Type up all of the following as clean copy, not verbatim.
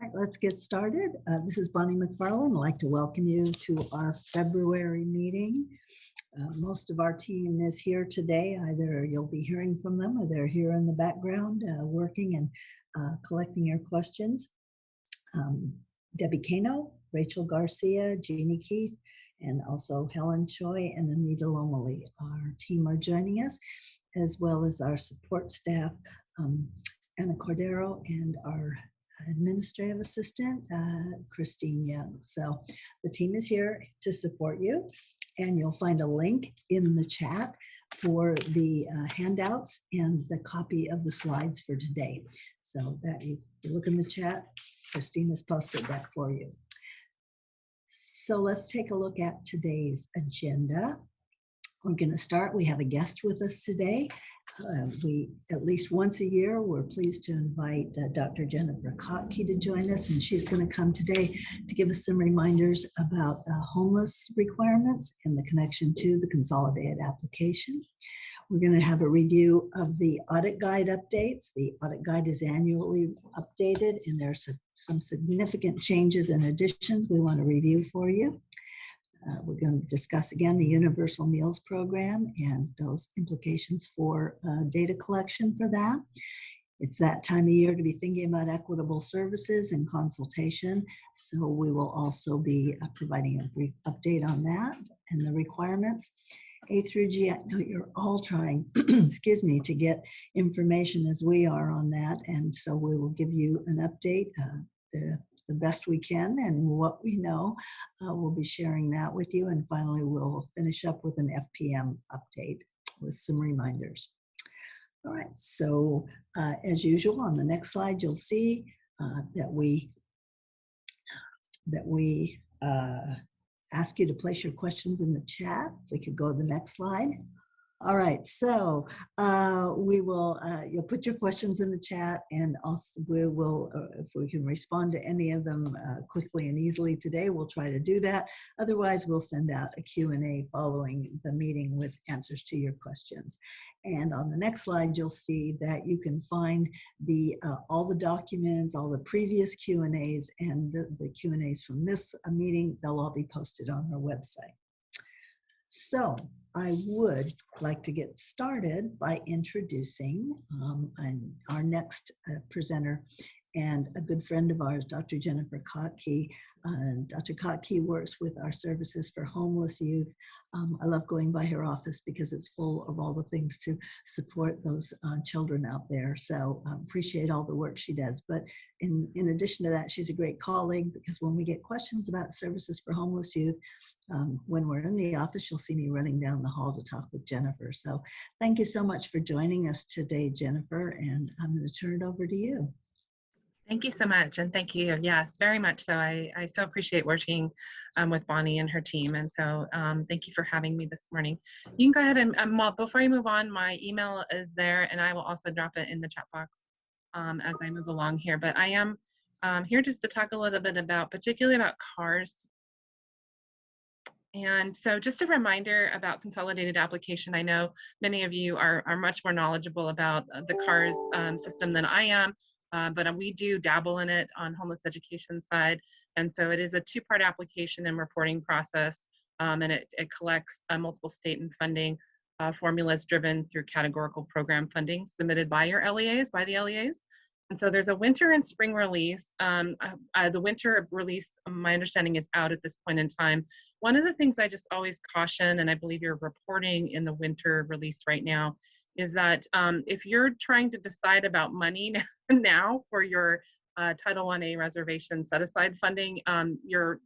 All right, let's get started. This is Bonnie McFarland. I'd like to welcome you to our February meeting. Most of our team is here today. Either you'll be hearing from them or they're here in the background working and collecting your questions. Debbie Kano, Rachel Garcia, Jeannie Keith, and also Helen Choi and Anita Lomeli. Our team are joining us, as well as our support staff, Anna Cordero, and our administrative assistant, Christine Young. So the team is here to support you, and you'll find a link in the chat for the handouts and the copy of the slides for today. So that you look in the chat, Christine has posted that for you. So let's take a look at today's agenda. We're going to start. We have a guest with us today. We, at least once a year, we're pleased to invite Dr. Jennifer Kotke to join us, and she's going to come today to give us some reminders about homeless requirements and the connection to the Consolidated Application. We're going to have a review of the audit guide updates. The audit guide is annually updated, and there's some significant changes and additions we want to review for you. We're going to discuss again the Universal Meals Program and those implications for data collection for that. It's that time of year to be thinking about equitable services and consultation. So we will also be providing a brief update on that and the requirements. A through G, I know you're all trying, excuse me, to get information as we are on that. And so we will give you an update, the best we can, and what we know. We'll be sharing that with you. And finally, we'll finish up with an FPM update with some reminders. All right, so as usual, on the next slide, you'll see that we ask you to place your questions in the chat. If we could go to the next slide. All right, so we will, you'll put your questions in the chat, and also we will, if we can respond to any of them quickly and easily today, we'll try to do that. Otherwise, we'll send out a Q&A following the meeting with answers to your questions. And on the next slide, you'll see that you can find the all the documents, all the previous Q&As, and the Q&As from this meeting. They'll all be posted on our website. So I would like to get started by introducing our next presenter and a good friend of ours, Dr. Jennifer Kotke. Dr. Kotke works with our services for homeless youth. I love going by her office because it's full of all the things to support those children out there. So appreciate all the work she does. But in addition to that, she's a great colleague, because when we get questions about services for homeless youth, when we're in the office, you'll see me running down the hall to talk with Jennifer. So thank you so much for joining us today, Jennifer, and I'm going to turn it over to you. Thank you so much, and thank you. Yes, very much so. I so appreciate working with Bonnie and her team, and so thank you for having me this morning. You can go ahead and, well, before I move on, my email is there, and I will also drop it in the chat box as I move along here. But I am here just to talk a little bit about, particularly about CARS. And so just a reminder about Consolidated Application. I know many of you are much more knowledgeable about the CARS system than I am. But we do dabble in it on homeless education side. And so it is a two-part application and reporting process, and it collects multiple state and funding formulas driven through categorical program funding submitted by your LEAs, by the LEAs. And so there's a winter and spring release. The winter release, my understanding, is out at this point in time. One of the things I just always caution, and I believe you're reporting in the winter release right now, is that if you're trying to decide about money now for your Title I-A reservation set-aside funding, you're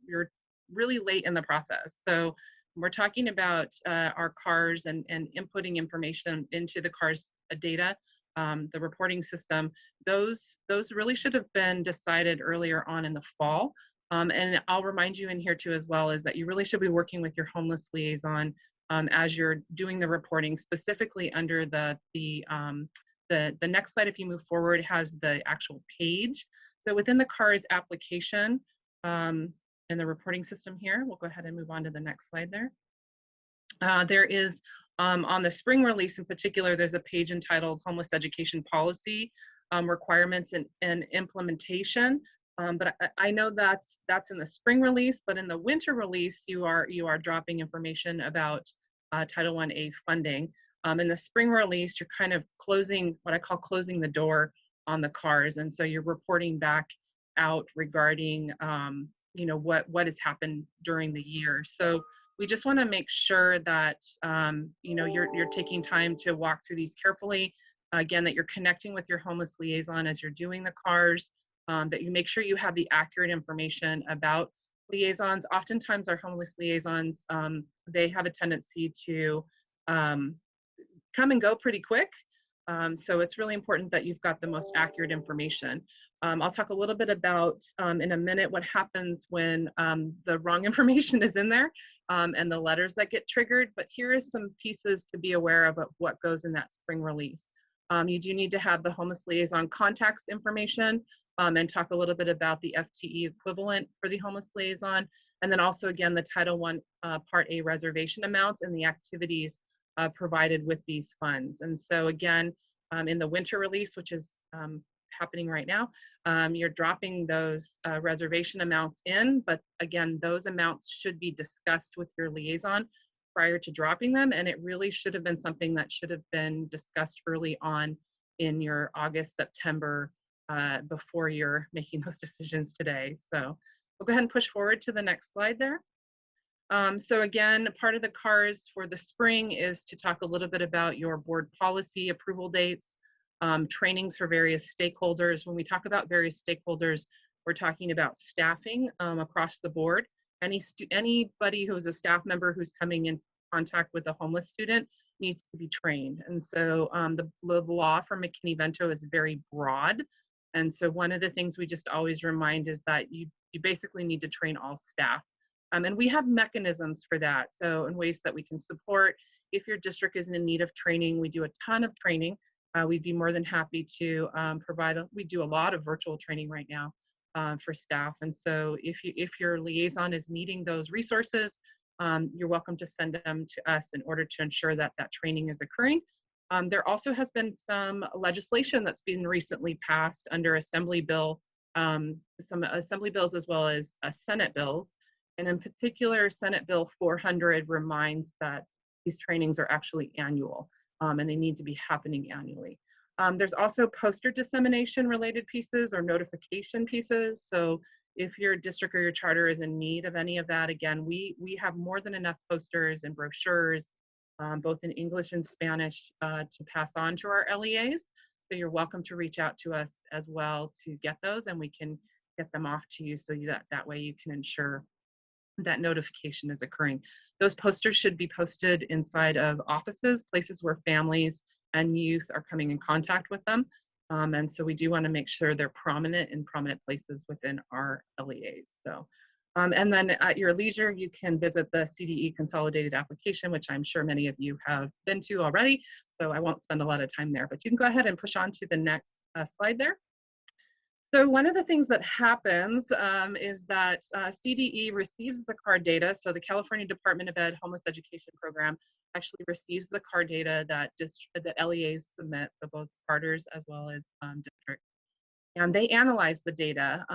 really late in the process. So we're talking about our CARS and inputting information into the CARS data, the reporting system. Those really should have been decided earlier on in the fall. And I'll remind you in here too as well, is that you really should be working with your homeless liaison as you're doing the reporting, specifically under the next slide. If you move forward, has the actual page. So within the CARS application and the reporting system here, we'll go ahead and move on to the next slide there. There is, on the spring release in particular, there's a page entitled Homeless Education Policy Requirements and Implementation. But I know that's in the spring release, but in the winter release, you are dropping information about Title I-A funding. In the spring release, you're kind of closing what I call closing the door on the cars, and so you're reporting back out regarding what has happened during the year. So we just want to make sure that you're taking time to walk through these carefully. Again, that you're connecting with your homeless liaison as you're doing the cars. That you make sure you have the accurate information about liaisons. Oftentimes, our homeless liaisons, they have a tendency to come and go pretty quick. So it's really important that you've got the most accurate information. I'll talk a little bit about in a minute what happens when the wrong information is in there and the letters that get triggered. But here is some pieces to be aware of what goes in that spring release. You do need to have the homeless liaison contacts information and talk a little bit about the FTE equivalent for the homeless liaison. And then also, again, the Title I Part A reservation amounts and the activities provided with these funds. And so again, in the winter release, which is happening right now, you're dropping those reservation amounts in, but again, those amounts should be discussed with your liaison prior to dropping them, and it really should have been something that should have been discussed early on in your August, September, before you're making those decisions today. So we'll go ahead and push forward to the next slide there. So again, part of the CARS for the spring is to talk a little bit about your board policy approval dates, trainings for various stakeholders. When we talk about various stakeholders, we're talking about staffing across the board. Anybody who is a staff member who's coming in contact with a homeless student needs to be trained. And so the law for McKinney-Vento is very broad. And so one of the things we just always remind is that you basically need to train all staff. And we have mechanisms for that. So in ways that we can support, if your district is in need of training, we do a ton of training. We'd be more than happy to we do a lot of virtual training right now for staff. And so if your liaison is needing those resources, you're welcome to send them to us in order to ensure that that training is occurring. There also has been some legislation that's been recently passed under Assembly Bill, some Assembly bills as well as Senate bills. And in particular, Senate Bill 400 reminds that these trainings are actually annual and they need to be happening annually. There's also poster dissemination related pieces or notification pieces. So if your district or your charter is in need of any of that, again, we have more than enough posters and brochures, both in English and Spanish, to pass on to our LEAs. So you're welcome to reach out to us as well to get those, and we can get them off to you so that way you can ensure that notification is occurring. Those posters should be posted inside of offices, places where families and youth are coming in contact with them. And so we do want to make sure they're prominent in prominent places within our LEAs. So, and then at your leisure, you can visit the CDE Consolidated Application, which I'm sure many of you have been to already. So I won't spend a lot of time there, but you can go ahead and push on to the next slide there. So one of the things that happens is that CDE receives the card data. So the California Department of Ed Homeless Education Program actually receives the card data that the LEAs submit, so both charters as well as districts. And they analyze the data.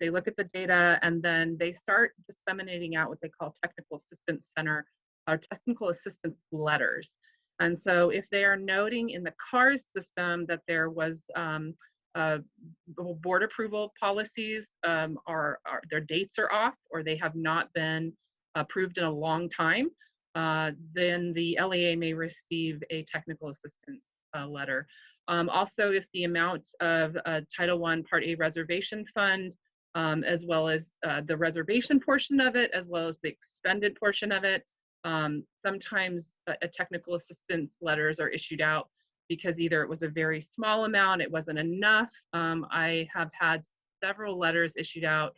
They look at the data, and then they start disseminating out what they call technical assistance center or technical assistance letters. And so if they are noting in the CARS system that there was board approval policies their dates are off, or they have not been approved in a long time, then the LEA may receive a technical assistance letter. Also, if the amount of Title I Part A reservation fund, as well as the reservation portion of it, as well as the expended portion of it, sometimes a technical assistance letters are issued out because either it was a very small amount, it wasn't enough. I have had several letters issued out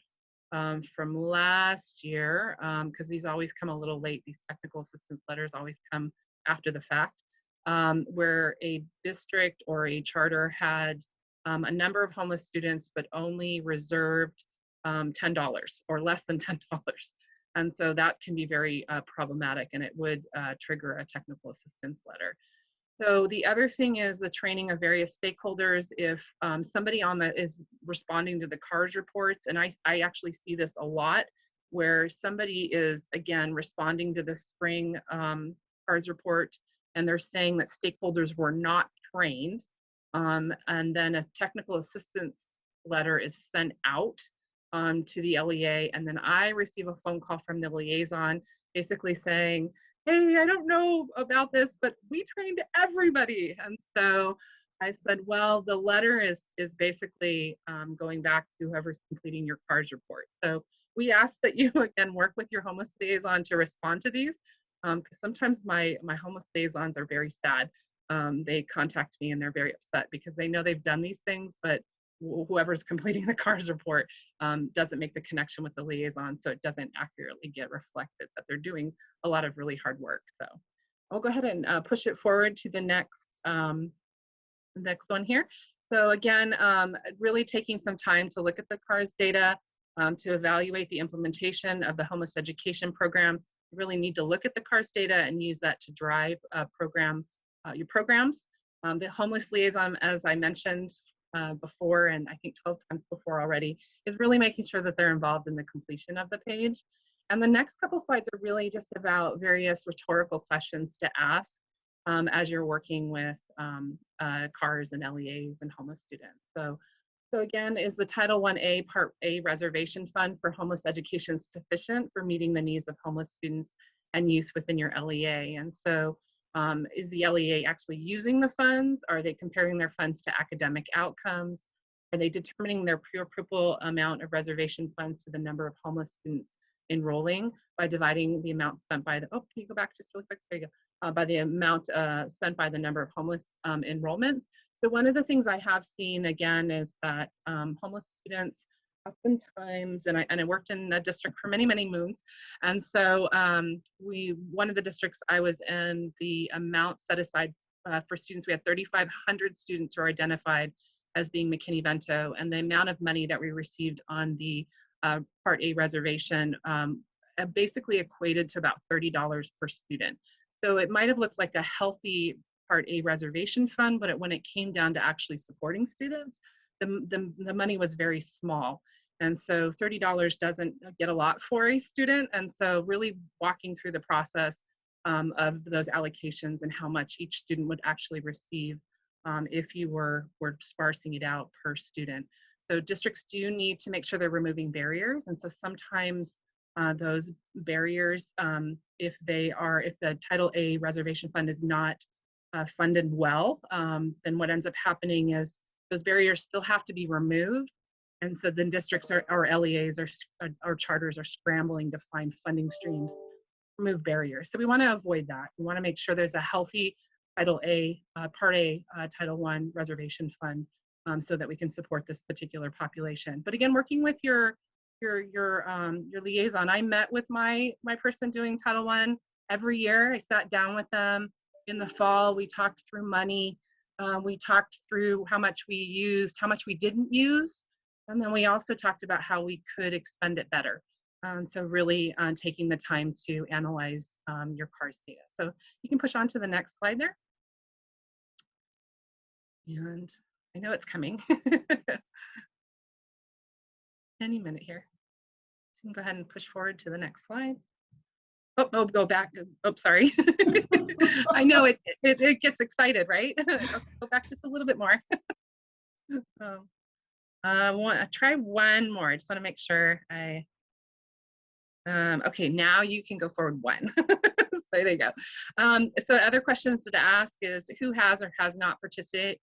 from last year, because these always come a little late. These technical assistance letters always come after the fact, where a district or a charter had a number of homeless students, but only reserved $10 or less than $10. And so that can be very problematic, and it would trigger a technical assistance letter. So the other thing is the training of various stakeholders. If somebody on the is responding to the CARS reports, and I actually see this a lot, where somebody is, again, responding to the spring CARS report, and they're saying that stakeholders were not trained, and then a technical assistance letter is sent out to the LEA, and then I receive a phone call from the liaison basically saying, hey, I don't know about this, but we trained everybody. And so I said, well, the letter is basically going back to whoever's completing your CARS report. So we ask that you, again, work with your homeless liaison to respond to these, because sometimes my homeless liaisons are very sad. They contact me and they're very upset because they know they've done these things, but whoever's completing the CARS report doesn't make the connection with the liaison, so it doesn't accurately get reflected that they're doing a lot of really hard work. So I'll go ahead and push it forward to the next one here. So again, really taking some time to look at the CARS data, to evaluate the implementation of the homeless education program. You really need to look at the CARS data and use that to drive your programs. The homeless liaison, as I mentioned before, and I think 12 times before already, is really making sure that they're involved in the completion of the page. And the next couple slides are really just about various rhetorical questions to ask as you're working with CARS and LEAs and homeless students. So again, is the Title 1A Part A Reservation Fund for Homeless Education sufficient for meeting the needs of homeless students and youth within your LEA? And so is the LEA actually using the funds? Are they comparing their funds to academic outcomes? Are they determining their pupil amount of reservation funds to the number of homeless students enrolling by dividing the amount spent by the, oh, can you go back just really quick? There you go. By the amount spent by the number of homeless enrollments. So one of the things I have seen, again, is that homeless students oftentimes, and I worked in a district for many, many moons. And so one of the districts I was in, the amount set aside for students, we had 3,500 students who are identified as being McKinney-Vento, and the amount of money that we received on the Part A reservation basically equated to about $30 per student. So it might have looked like a healthy Part A reservation fund, but when it came down to actually supporting students, the money was very small. And so $30 doesn't get a lot for a student. And so really walking through the process of those allocations and how much each student would actually receive if you were sparsing it out per student. So districts do need to make sure they're removing barriers. And so sometimes those barriers, if the Title A reservation fund is not funded well, then what ends up happening is those barriers still have to be removed. And so then districts or LEAs or charters are scrambling to find funding streams, remove barriers. So we want to avoid that. We want to make sure there's a healthy Title A, Part A, Title I reservation fund so that we can support this particular population. But again, working with your liaison, I met with my person doing Title I every year. I sat down with them in the fall. We talked through money. We talked through how much we used, how much we didn't use. And then we also talked about how we could expend it better. So really taking the time to analyze your CARS data. So you can push on to the next slide there. And I know it's coming. Any minute here. So you can go ahead and push forward to the next slide. Oh, go back. Oh, sorry. I know it gets excited, right? Go back just a little bit more. Try one more. I just want to make sure okay, now you can go forward one. So there you go. So other questions to ask is who has or has not participated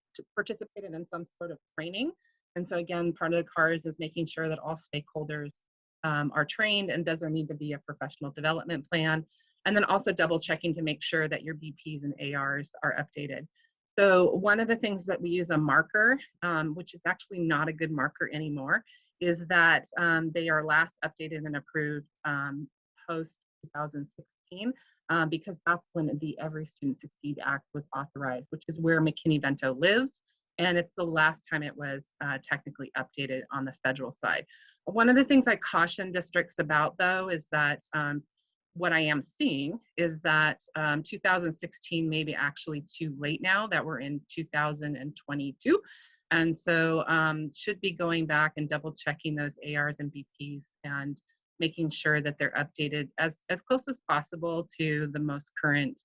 in some sort of training? And so again, part of the CARS is making sure that all stakeholders are trained, and does there need to be a professional development plan? And then also double checking to make sure that your BPs and ARs are updated. So one of the things that we use a marker, which is actually not a good marker anymore, is that they are last updated and approved post 2016, because that's when the Every Student Succeed Act was authorized, which is where McKinney-Vento lives. And it's the last time it was technically updated on the federal side. One of the things I caution districts about, though, is that what I am seeing is that 2016 may be actually too late now that we're in 2022. And so should be going back and double checking those ARs and BPs and making sure that they're updated as close as possible to the most current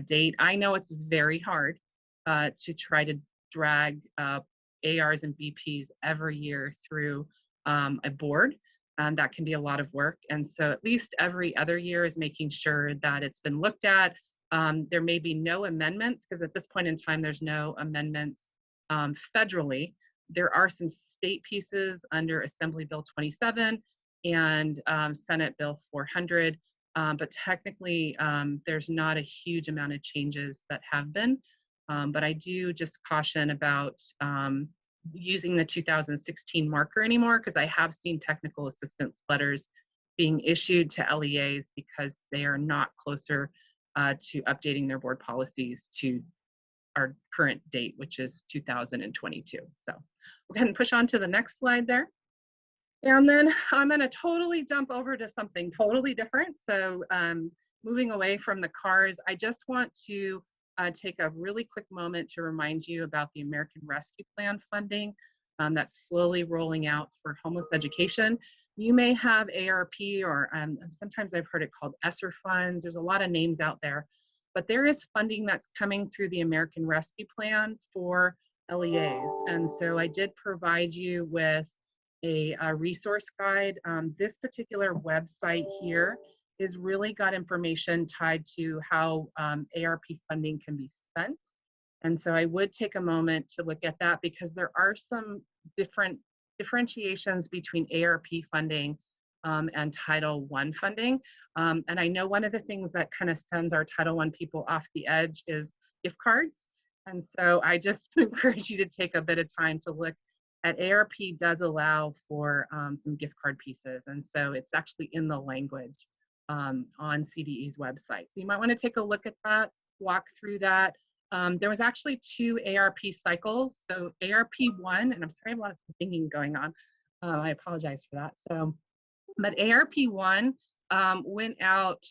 date. I know it's very hard to try to drag ARs and BPs every year through a board. That can be a lot of work. And so at least every other year is making sure that it's been looked at. There may be no amendments, because at this point in time, there's no amendments federally. There are some state pieces under Assembly Bill 27 and Senate Bill 400. But technically, there's not a huge amount of changes that have been. But I do just caution about using the 2016 marker anymore, because I have seen technical assistance letters being issued to LEAs because they are not closer to updating their board policies to our current date, which is 2022. So we'll go ahead and push on to the next slide there. And then I'm going to totally jump over to something totally different. So moving away from the CARS, I just want to take a really quick moment to remind you about the American Rescue Plan funding that's slowly rolling out for homeless education. You may have ARP, or sometimes I've heard it called ESSER funds. There's a lot of names out there, but there is funding that's coming through the American Rescue Plan for LEAs. And so I did provide you with a resource guide. This particular website here is really got information tied to how ARP funding can be spent. And so I would take a moment to look at that, because there are some different differentiations between ARP funding and Title I funding. And I know one of the things that kind of sends our Title I people off the edge is gift cards. And so I just encourage you to take a bit of time to look at ARP does allow for some gift card pieces. And so it's actually in the language on CDE's website. So you might want to take a look at that, walk through that. There was actually 2 ARP cycles. So ARP 1, and I'm sorry, I have a lot of thinking going on. I apologize for that. So, but ARP 1 went out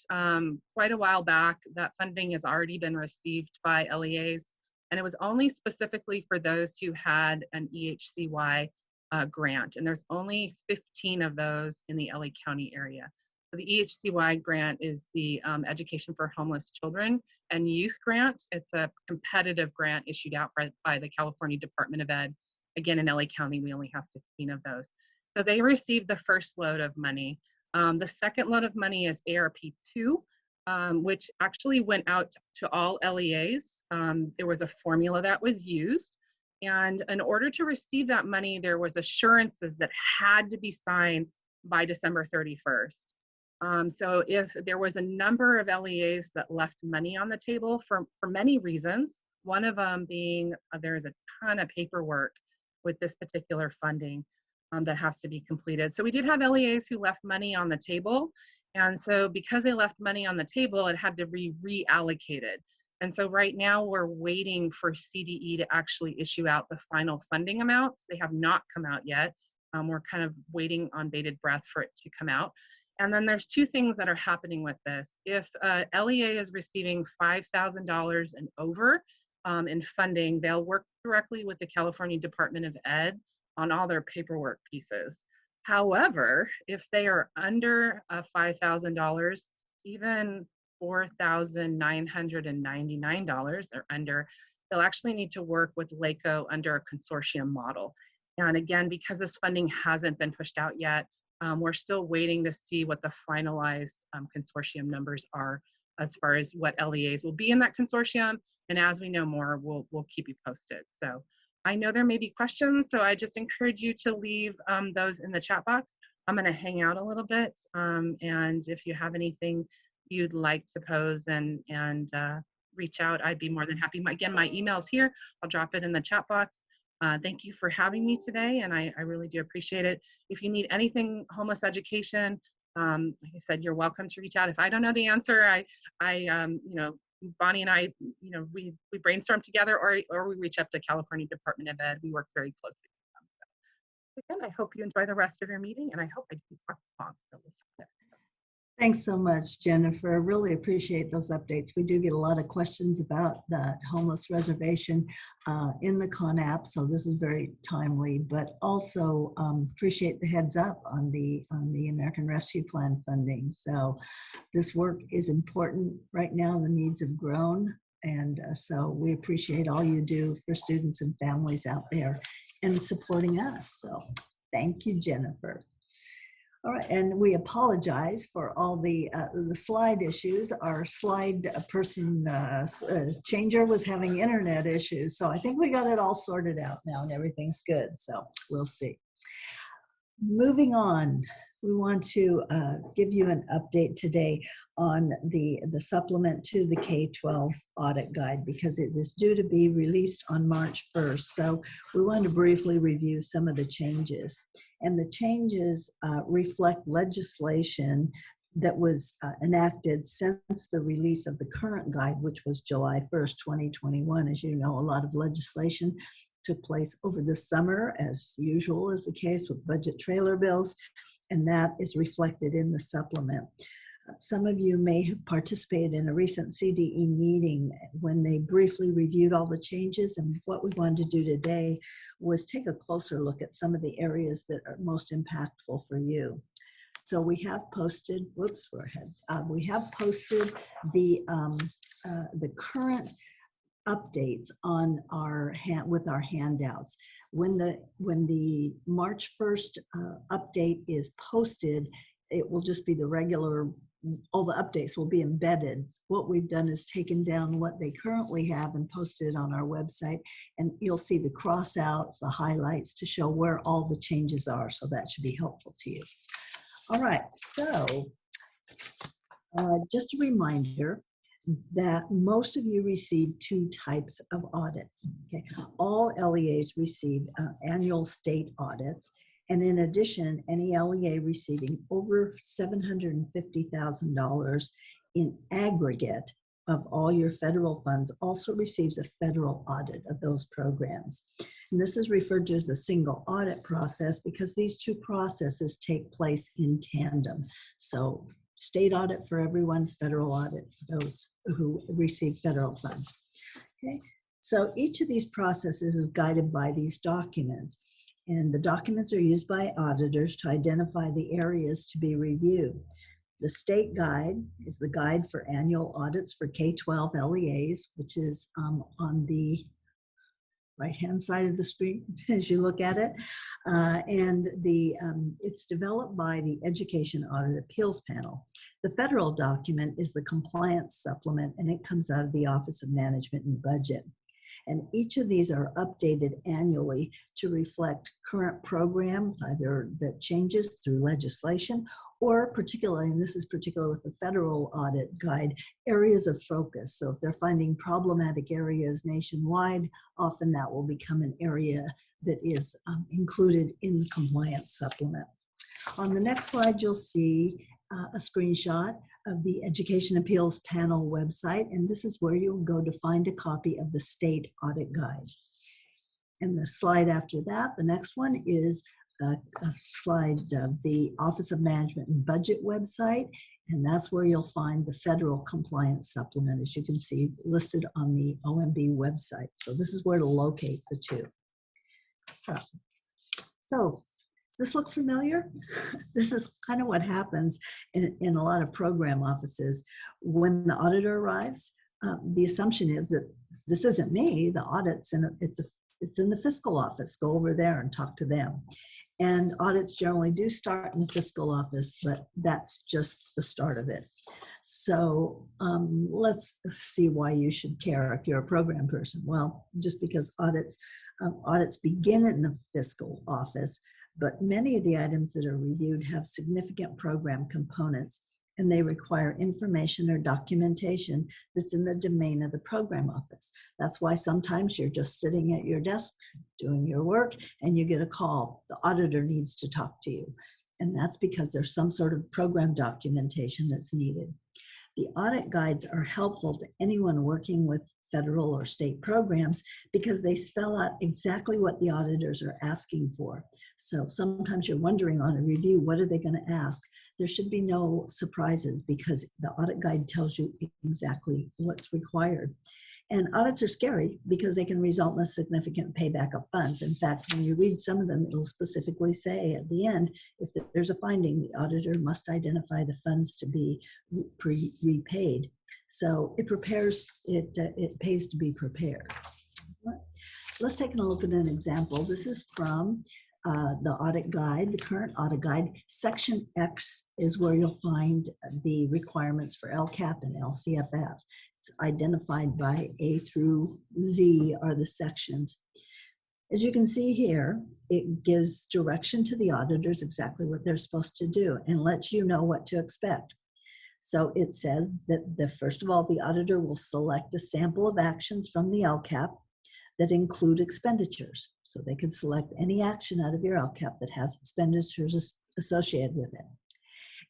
quite a while back. That funding has already been received by LEAs. And it was only specifically for those who had an EHCY grant. And there's only 15 of those in the LA County area. So the EHCY grant is the Education for Homeless Children and Youth grant. It's a competitive grant issued out by the California Department of Ed. Again, in LA County, we only have 15 of those. So they received the first load of money. The second load of money is ARP 2. Which actually went out to all LEAs. There was a formula that was used. And in order to receive that money, there was assurances that had to be signed by December 31st. So if there was a number of LEAs that left money on the table for many reasons, one of them being there's a ton of paperwork with this particular funding that has to be completed. So we did have LEAs who left money on the table. And so because they left money on the table, it had to be reallocated. And so right now we're waiting for CDE to actually issue out the final funding amounts. They have not come out yet. We're kind of waiting on bated breath for it to come out. And then there's 2 things that are happening with this. If LEA is receiving $5,000 and over in funding, they'll work directly with the California Department of Ed on all their paperwork pieces. However, if they are under $5,000, even $4,999 or under, they'll actually need to work with LACO under a consortium model. And again, because this funding hasn't been pushed out yet, we're still waiting to see what the finalized consortium numbers are as far as what LEAs will be in that consortium. And as we know more, we'll keep you posted. So I know there may be questions, so I just encourage you to leave those in the chat box. I'm going to hang out a little bit, and if you have anything you'd like to pose and reach out, I'd be more than happy. Again, my email's here. I'll drop it in the chat box. Thank you for having me today, and I really do appreciate it. If you need anything homeless education, like I said, you're welcome to reach out. If I don't know the answer, you know, Bonnie and I, you know, we brainstorm together, or we reach up to California Department of Ed. We work very closely with them. So again, I hope you enjoy the rest of your meeting, and I hope I didn't talk long. So we'll stop there. Thanks so much, Jennifer. I really appreciate those updates. We do get a lot of questions about the homeless reservation in the Con app, so this is very timely, but also appreciate the heads up on the American Rescue Plan funding. So this work is important. Right now, the needs have grown, and so we appreciate all you do for students and families out there and supporting us. So thank you, Jennifer. All right, and we apologize for all the slide issues. Our slide person changer was having internet issues, so I think we got it all sorted out now and everything's good, so we'll see. Moving on, we want to give you an update today on the supplement to the K-12 audit guide because it is due to be released on March 1st. So we want to briefly review some of the changes. And the changes reflect legislation that was enacted since the release of the current guide, which was July 1st, 2021. As you know, a lot of legislation took place over the summer, as usual is the case with budget trailer bills, and that is reflected in the supplement. Some of you may have participated in a recent CDE meeting when they briefly reviewed all the changes, and what we wanted to do today was take a closer look at some of the areas that are most impactful for you. So we have posted, whoops, we're ahead. We have posted the current updates on with our handouts. When the March 1st update is posted, it will just be the regular, all the updates will be embedded. What we've done is taken down what they currently have and posted it on our website, and you'll see the cross-outs, the highlights to show where all the changes are, so that should be helpful to you. All right, so just a reminder that most of you receive two types of audits. Okay, all LEAs receive annual state audits, and in addition, any LEA receiving over $750,000 in aggregate of all your federal funds also receives a federal audit of those programs. And this is referred to as the single audit process because these two processes take place in tandem. So state audit for everyone, federal audit for those who receive federal funds. Okay, so each of these processes is guided by these documents, and the documents are used by auditors to identify the areas to be reviewed. The state guide is the guide for annual audits for K-12 LEAs, which is on the right-hand side of the screen as you look at it. It's developed by the Education Audit Appeals Panel. The federal document is the compliance supplement, and it comes out of the Office of Management and Budget. And each of these are updated annually to reflect current programs, either that changes through legislation or particularly, and this is particular with the federal audit guide, areas of focus. So if they're finding problematic areas nationwide, often that will become an area that is included in the compliance supplement. On the next slide, you'll see a screenshot of the Education Appeals Panel website, and this is where you'll go to find a copy of the state audit guide. And the slide after that, the next one is a slide of the Office of Management and Budget website, and that's where you'll find the federal compliance supplement, as you can see listed on the OMB website. So this is where to locate the two. So does this look familiar? This is kind of what happens in a lot of program offices. When the auditor arrives, the assumption is that this isn't me, the audit's it's in the fiscal office. Go over there and talk to them. And audits generally do start in the fiscal office, but that's just the start of it. So let's see why you should care if you're a program person. Well, just because audits begin in the fiscal office, but many of the items that are reviewed have significant program components, and they require information or documentation that's in the domain of the program office. That's why sometimes you're just sitting at your desk doing your work and you get a call. The auditor needs to talk to you. And that's because there's some sort of program documentation that's needed. The audit guides are helpful to anyone working with federal or state programs, because they spell out exactly what the auditors are asking for. So sometimes you're wondering on a review, what are they going to ask? There should be no surprises because the audit guide tells you exactly what's required. And audits are scary because they can result in a significant payback of funds. In fact, when you read some of them, it'll specifically say at the end, if there's a finding, the auditor must identify the funds to be repaid. So it pays to be prepared. Let's take a look at an example. This is from the audit guide, the current audit guide. Section X is where you'll find the requirements for LCAP and LCFF. It's identified by A through Z are the sections. As you can see here, it gives direction to the auditors exactly what they're supposed to do and lets you know what to expect. So it says that first of all, the auditor will select a sample of actions from the LCAP that include expenditures. So they can select any action out of your LCAP that has expenditures associated with it.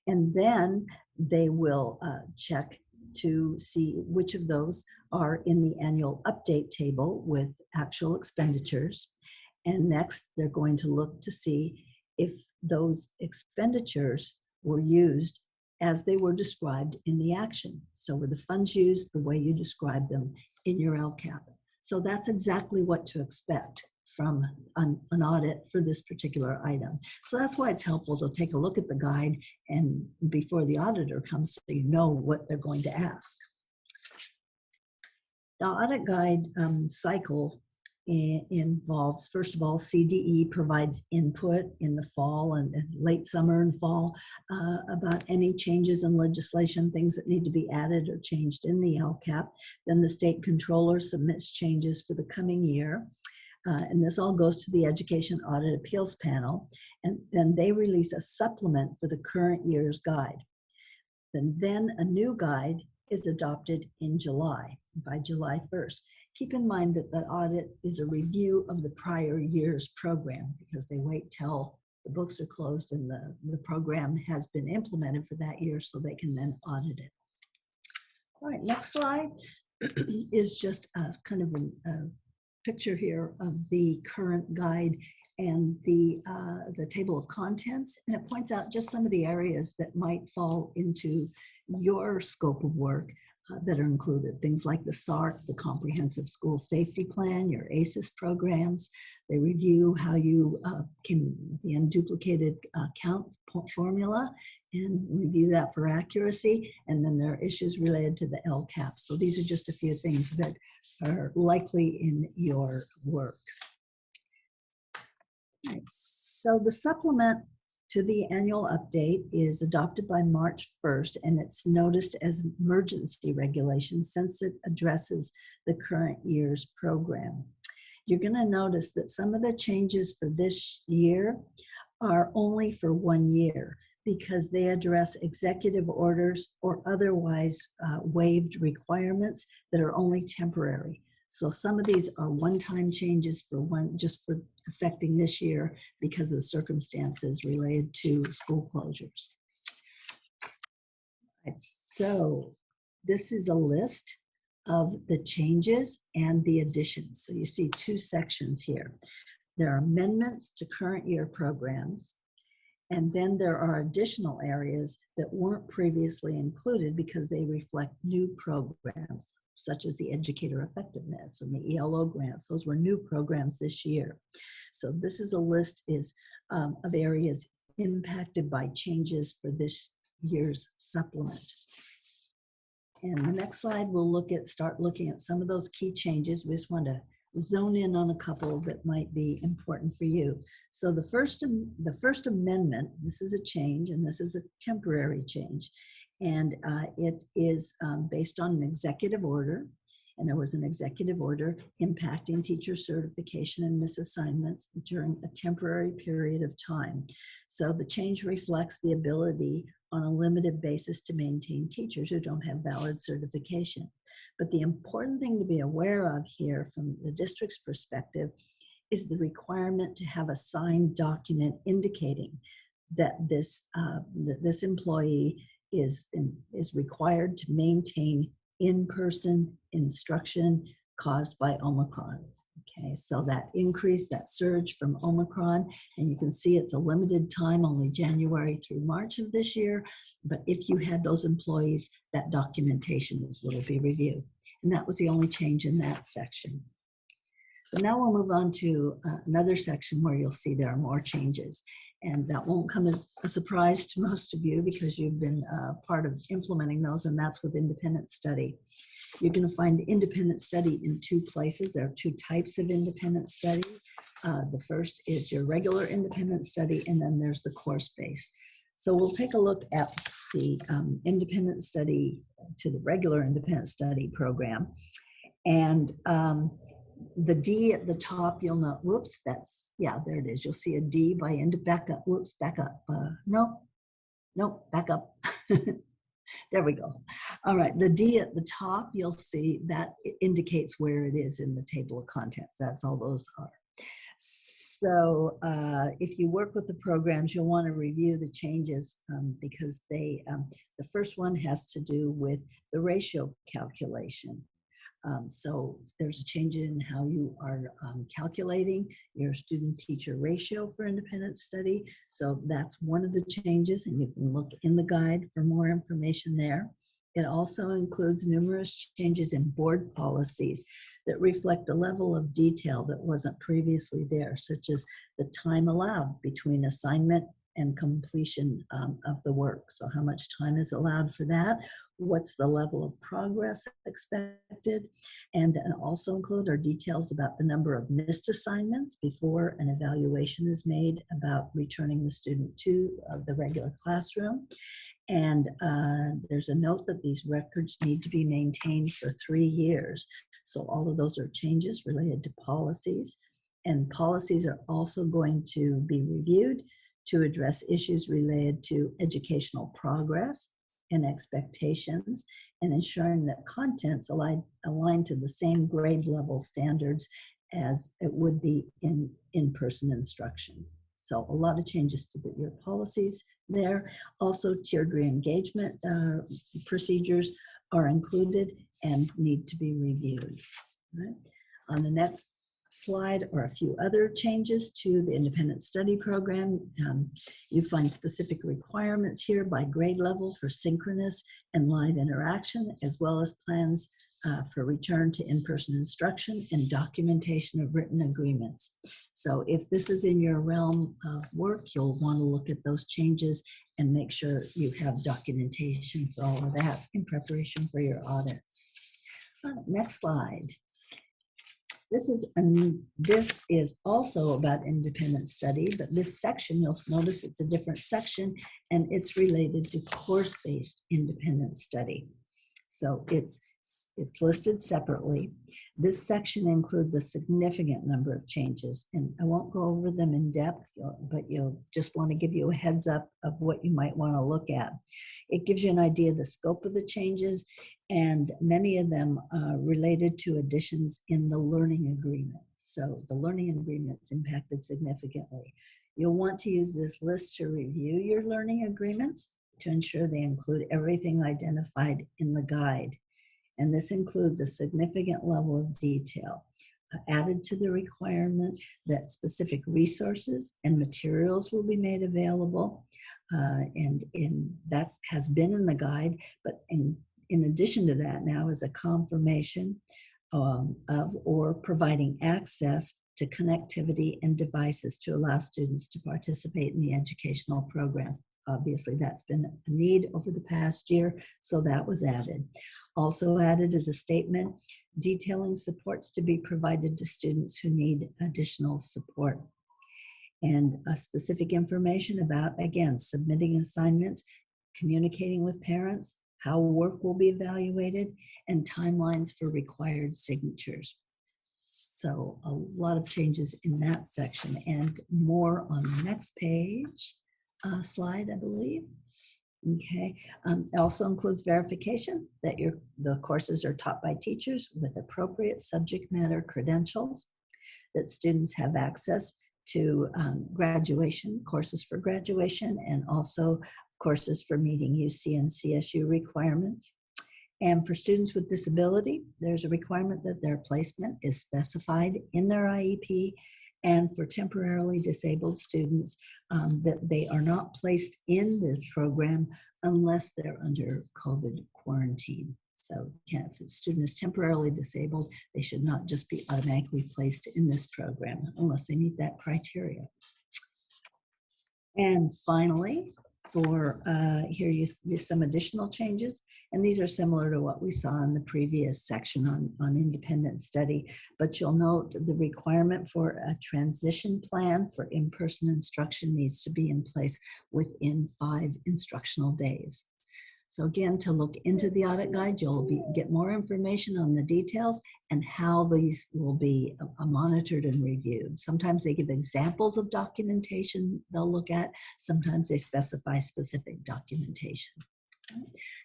And then they will check to see which of those are in the annual update table with actual expenditures. And next, they're going to look to see if those expenditures were used as they were described in the action. So were the funds used the way you described them in your LCAP? So that's exactly what to expect from an audit for this particular item. So that's why it's helpful to take a look at the guide and before the auditor comes so you know what they're going to ask. The audit guide cycle involves, first of all, CDE provides input in the fall and late summer and fall about any changes in legislation, things that need to be added or changed in the LCAP. Then the state controller submits changes for the coming year. And this all goes to the Education Audit Appeals Panel. And then they release a supplement for the current year's guide. Then a new guide is adopted in July, by July 1st. Keep in mind that the audit is a review of the prior year's program because they wait till the books are closed and the program has been implemented for that year so they can then audit it. All right, next slide is just a kind of a picture here of the current guide and the table of contents, and it points out just some of the areas that might fall into your scope of work that are included. Things like the SARC, the Comprehensive School Safety Plan, your ACES programs. They review how you can the unduplicated count formula and review that for accuracy. And then there are issues related to the LCAP. So these are just a few things that are likely in your work. Right. So the supplement to the annual update is adopted by March 1st, and it's noticed as an emergency regulation since it addresses the current year's program. You're going to notice that some of the changes for this year are only for 1 year because they address executive orders or otherwise waived requirements that are only temporary. So some of these are one-time changes just for affecting this year because of the circumstances related to school closures. Right, so this is a list of the changes and the additions. So you see two sections here. There are amendments to current year programs, and then there are additional areas that weren't previously included because they reflect new programs, such as the Educator Effectiveness and the ELO grants. Those were new programs this year. So this is a list of areas impacted by changes for this year's supplement. And the next slide, we'll start looking at some of those key changes. We just want to zone in on a couple that might be important for you. So the first amendment, this is a change, and this is a temporary change. And it is based on an executive order. And there was an executive order impacting teacher certification and misassignments during a temporary period of time. So the change reflects the ability on a limited basis to maintain teachers who don't have valid certification. But the important thing to be aware of here from the district's perspective is the requirement to have a signed document indicating that this employee is required to maintain in-person instruction caused by Omicron. Okay, so that increase, that surge from Omicron, and you can see it's a limited time, only January through March of this year. But if you had those employees, that documentation will be reviewed. And that was the only change in that section. So now we'll move on to another section where you'll see there are more changes. And that won't come as a surprise to most of you because you've been part of implementing those, and that's with independent study. You're going to find independent study in two places. There are two types of independent study. The first is your regular independent study, and then there's the course-based. So we'll take a look at the independent study to the regular independent study program. And the D at the top, you'll know, whoops, there it is. You'll see a D by back up, whoops, back up. No, back up. There we go. All right, the D at the top, you'll see that it indicates where it is in the table of contents. That's all those are. So if you work with the programs, you'll want to review the changes because the first one has to do with the ratio calculation. So there's a change in how you are calculating your student-teacher ratio for independent study. So that's one of the changes, and you can look in the guide for more information there. It also includes numerous changes in board policies that reflect a level of detail that wasn't previously there, such as the time allowed between assignment and completion of the work. So how much time is allowed for that? What's the level of progress expected? And also include our details about the number of missed assignments before an evaluation is made about returning the student to the regular classroom. And there's a note that these records need to be maintained for 3 years. So all of those are changes related to policies. And policies are also going to be reviewed to address issues related to educational progress and expectations, and ensuring that contents align to the same grade level standards as it would be in in-person instruction. So a lot of changes to your policies there. Also, tiered re-engagement procedures are included and need to be reviewed. Right? On the next slide are a few other changes to the independent study program. You find specific requirements here by grade level for synchronous and live interaction, as well as plans for return to in-person instruction and documentation of written agreements. So if this is in your realm of work, you'll want to look at those changes and make sure you have documentation for all of that in preparation for your audits. Next slide. This is also about independent study, but this section, you'll notice it's a different section, and it's related to course-based independent study. So it's listed separately. This section includes a significant number of changes, and I won't go over them in depth, but you'll just want to give you a heads up of what you might want to look at. It gives you an idea of the scope of the changes, and many of them are related to additions in the learning agreement. So the learning agreement's impacted significantly. You'll want to use this list to review your learning agreements to ensure they include everything identified in the guide. And this includes a significant level of detail added to the requirement that specific resources and materials will be made available. And that has been in the guide, but in addition to that now is a confirmation of or providing access to connectivity and devices to allow students to participate in the educational program. Obviously, that's been a need over the past year, so that was added. Also added is a statement detailing supports to be provided to students who need additional support. And specific information about, again, submitting assignments, communicating with parents, how work will be evaluated, and timelines for required signatures. So a lot of changes in that section, and more on the next page. Slide, I believe. Okay. It also includes verification that the courses are taught by teachers with appropriate subject matter credentials, that students have access to graduation, courses for graduation, and also courses for meeting UC and CSU requirements. And for students with disability, there's a requirement that their placement is specified in their IEP. And for temporarily disabled students, that they are not placed in this program unless they're under COVID quarantine. So if a student is temporarily disabled, they should not just be automatically placed in this program unless they meet that criteria. And finally, for here you see some additional changes, and these are similar to what we saw in the previous section on independent study, but you'll note the requirement for a transition plan for in-person instruction needs to be in place within 5 instructional days. So again, to look into the audit guide, you'll get more information on the details and how these will be monitored and reviewed. Sometimes they give examples of documentation they'll look at. Sometimes they specify specific documentation.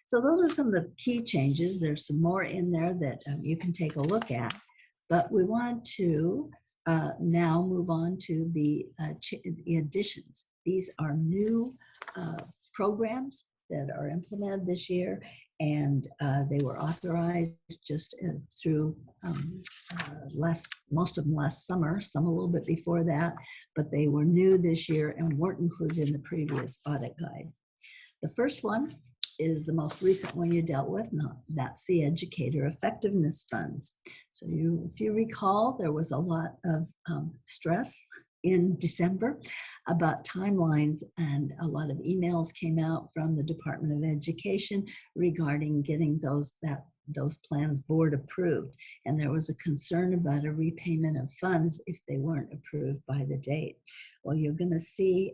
So those are some of the key changes. There's some more in there that you can take a look at, but we want to now move on to the additions. These are new programs that are implemented this year, and they were authorized just through most of them last summer, some a little bit before that, but they were new this year and weren't included in the previous audit guide. The first one is the most recent one you dealt with, that's the Educator Effectiveness funds. So if you recall, there was a lot of stress in December about timelines, and a lot of emails came out from the Department of Education regarding getting those plans board approved. And there was a concern about a repayment of funds if they weren't approved by the date. Well, you're going to see,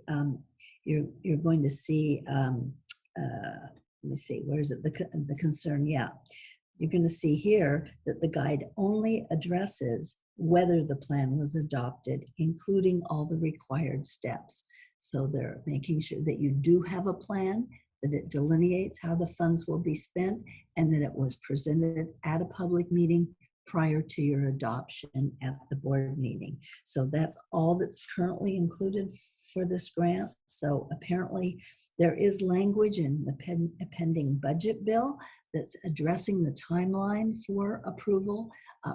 you're going to see, let me see, where is it? The concern, yeah. You're going to see here that the guide only addresses whether the plan was adopted, including all the required steps. So they're making sure that you do have a plan, that it delineates how the funds will be spent, and that it was presented at a public meeting prior to your adoption at the board meeting. So that's all that's currently included for this grant. So apparently there is language in the pending budget bill that's addressing the timeline for approval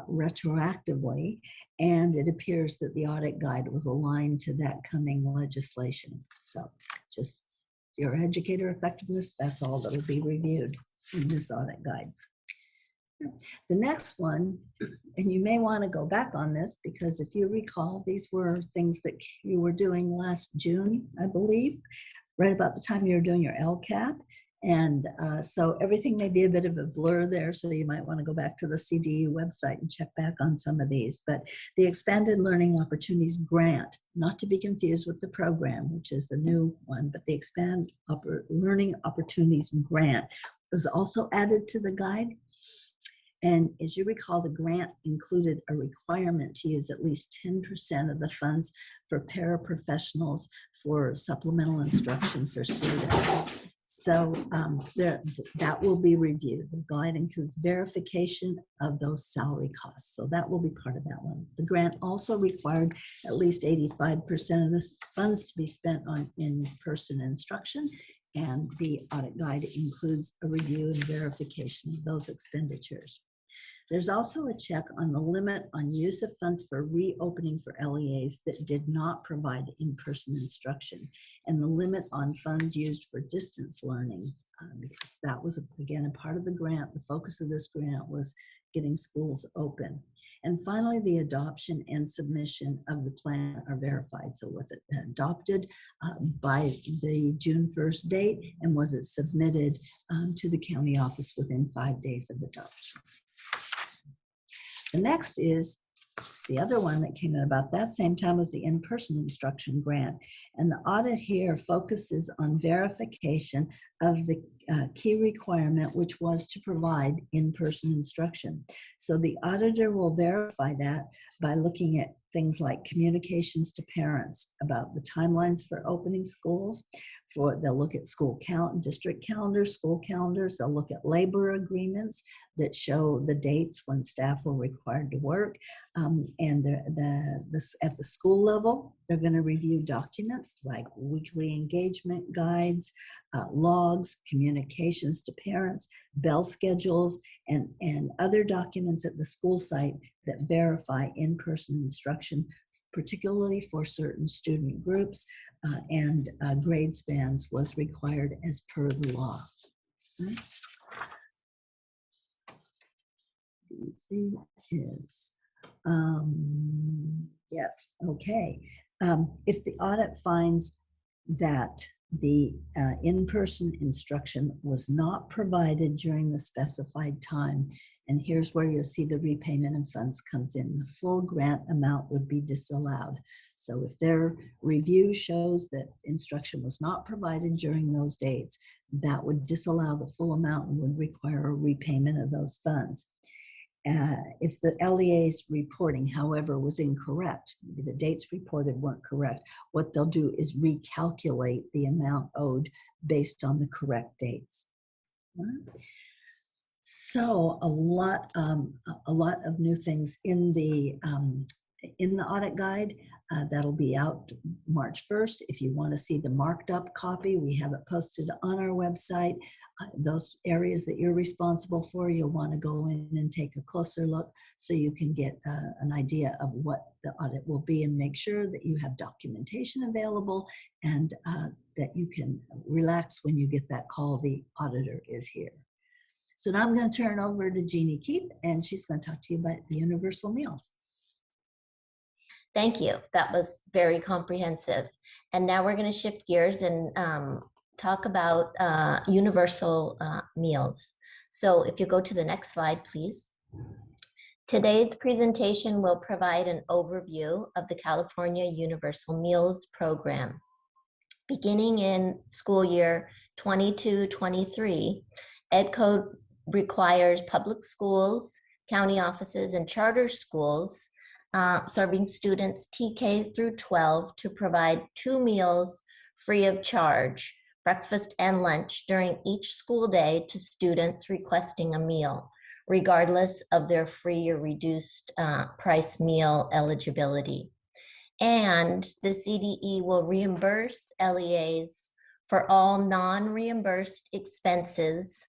retroactively, and it appears that the audit guide was aligned to that coming legislation. So just your educator effectiveness, that's all that will be reviewed in this audit guide. The next one, and you may want to go back on this because if you recall, these were things that you were doing last June, I believe, right about the time you were doing your LCAP. And so everything may be a bit of a blur there, so you might want to go back to the CDU website and check back on some of these. But the Expanded Learning Opportunities Grant, not to be confused with the program, which is the new one, but the Expanded Learning Opportunities Grant was also added to the guide. And as you recall, the grant included a requirement to use at least 10% of the funds for paraprofessionals for supplemental instruction for students. So that will be reviewed. The guide includes verification of those salary costs. So that will be part of that one. The grant also required at least 85% of the funds to be spent on in-person instruction. And the audit guide includes a review and verification of those expenditures. There's also a check on the limit on use of funds for reopening for LEAs that did not provide in-person instruction, and the limit on funds used for distance learning, because that was, again, a part of the grant. The focus of this grant was getting schools open. And finally, the adoption and submission of the plan are verified. So was it adopted by the June 1st date, and was it submitted to the county office within 5 days of adoption? The next is the other one that came in about that same time was the in-person instruction grant. And the audit here focuses on verification of the key requirement, which was to provide in-person instruction. So the auditor will verify that by looking at things like communications to parents about the timelines for opening schools. They'll look at district calendars, school calendars. They'll look at labor agreements that show the dates when staff were required to work. And at the school level, they're going to review documents like weekly engagement guides, logs, communications to parents, bell schedules, and other documents at the school site that verify in-person instruction, particularly for certain student groups, and grade spans was required as per the law. Right? Easy is, yes, okay. If the audit finds that the in-person instruction was not provided during the specified time, and here's where you'll see the repayment of funds comes in. The full grant amount would be disallowed. So if their review shows that instruction was not provided during those dates, that would disallow the full amount and would require a repayment of those funds. If the LEA's reporting, however, was incorrect, maybe the dates reported weren't correct, what they'll do is recalculate the amount owed based on the correct dates. So a lot of new things in the audit guide. That'll be out March 1st. If you want to see the marked up copy, we have it posted on our website. Those areas that you're responsible for, you'll want to go in and take a closer look so you can get an idea of what the audit will be, and make sure that you have documentation available and that you can relax when you get that call, the auditor is here. So now I'm going to turn over to Jeannie Keith, and she's going to talk to you about the universal meals. Thank you. That was very comprehensive. And now we're going to shift gears and talk about universal meals. So if you go to the next slide, please. Today's presentation will provide an overview of the California Universal Meals Program. Beginning in school year 22-23, Ed Code requires public schools, county offices, and charter schools serving students TK through 12 to provide 2 meals free of charge, breakfast and lunch, during each school day to students requesting a meal, regardless of their free or reduced price meal eligibility. And the CDE will reimburse LEAs for all non-reimbursed expenses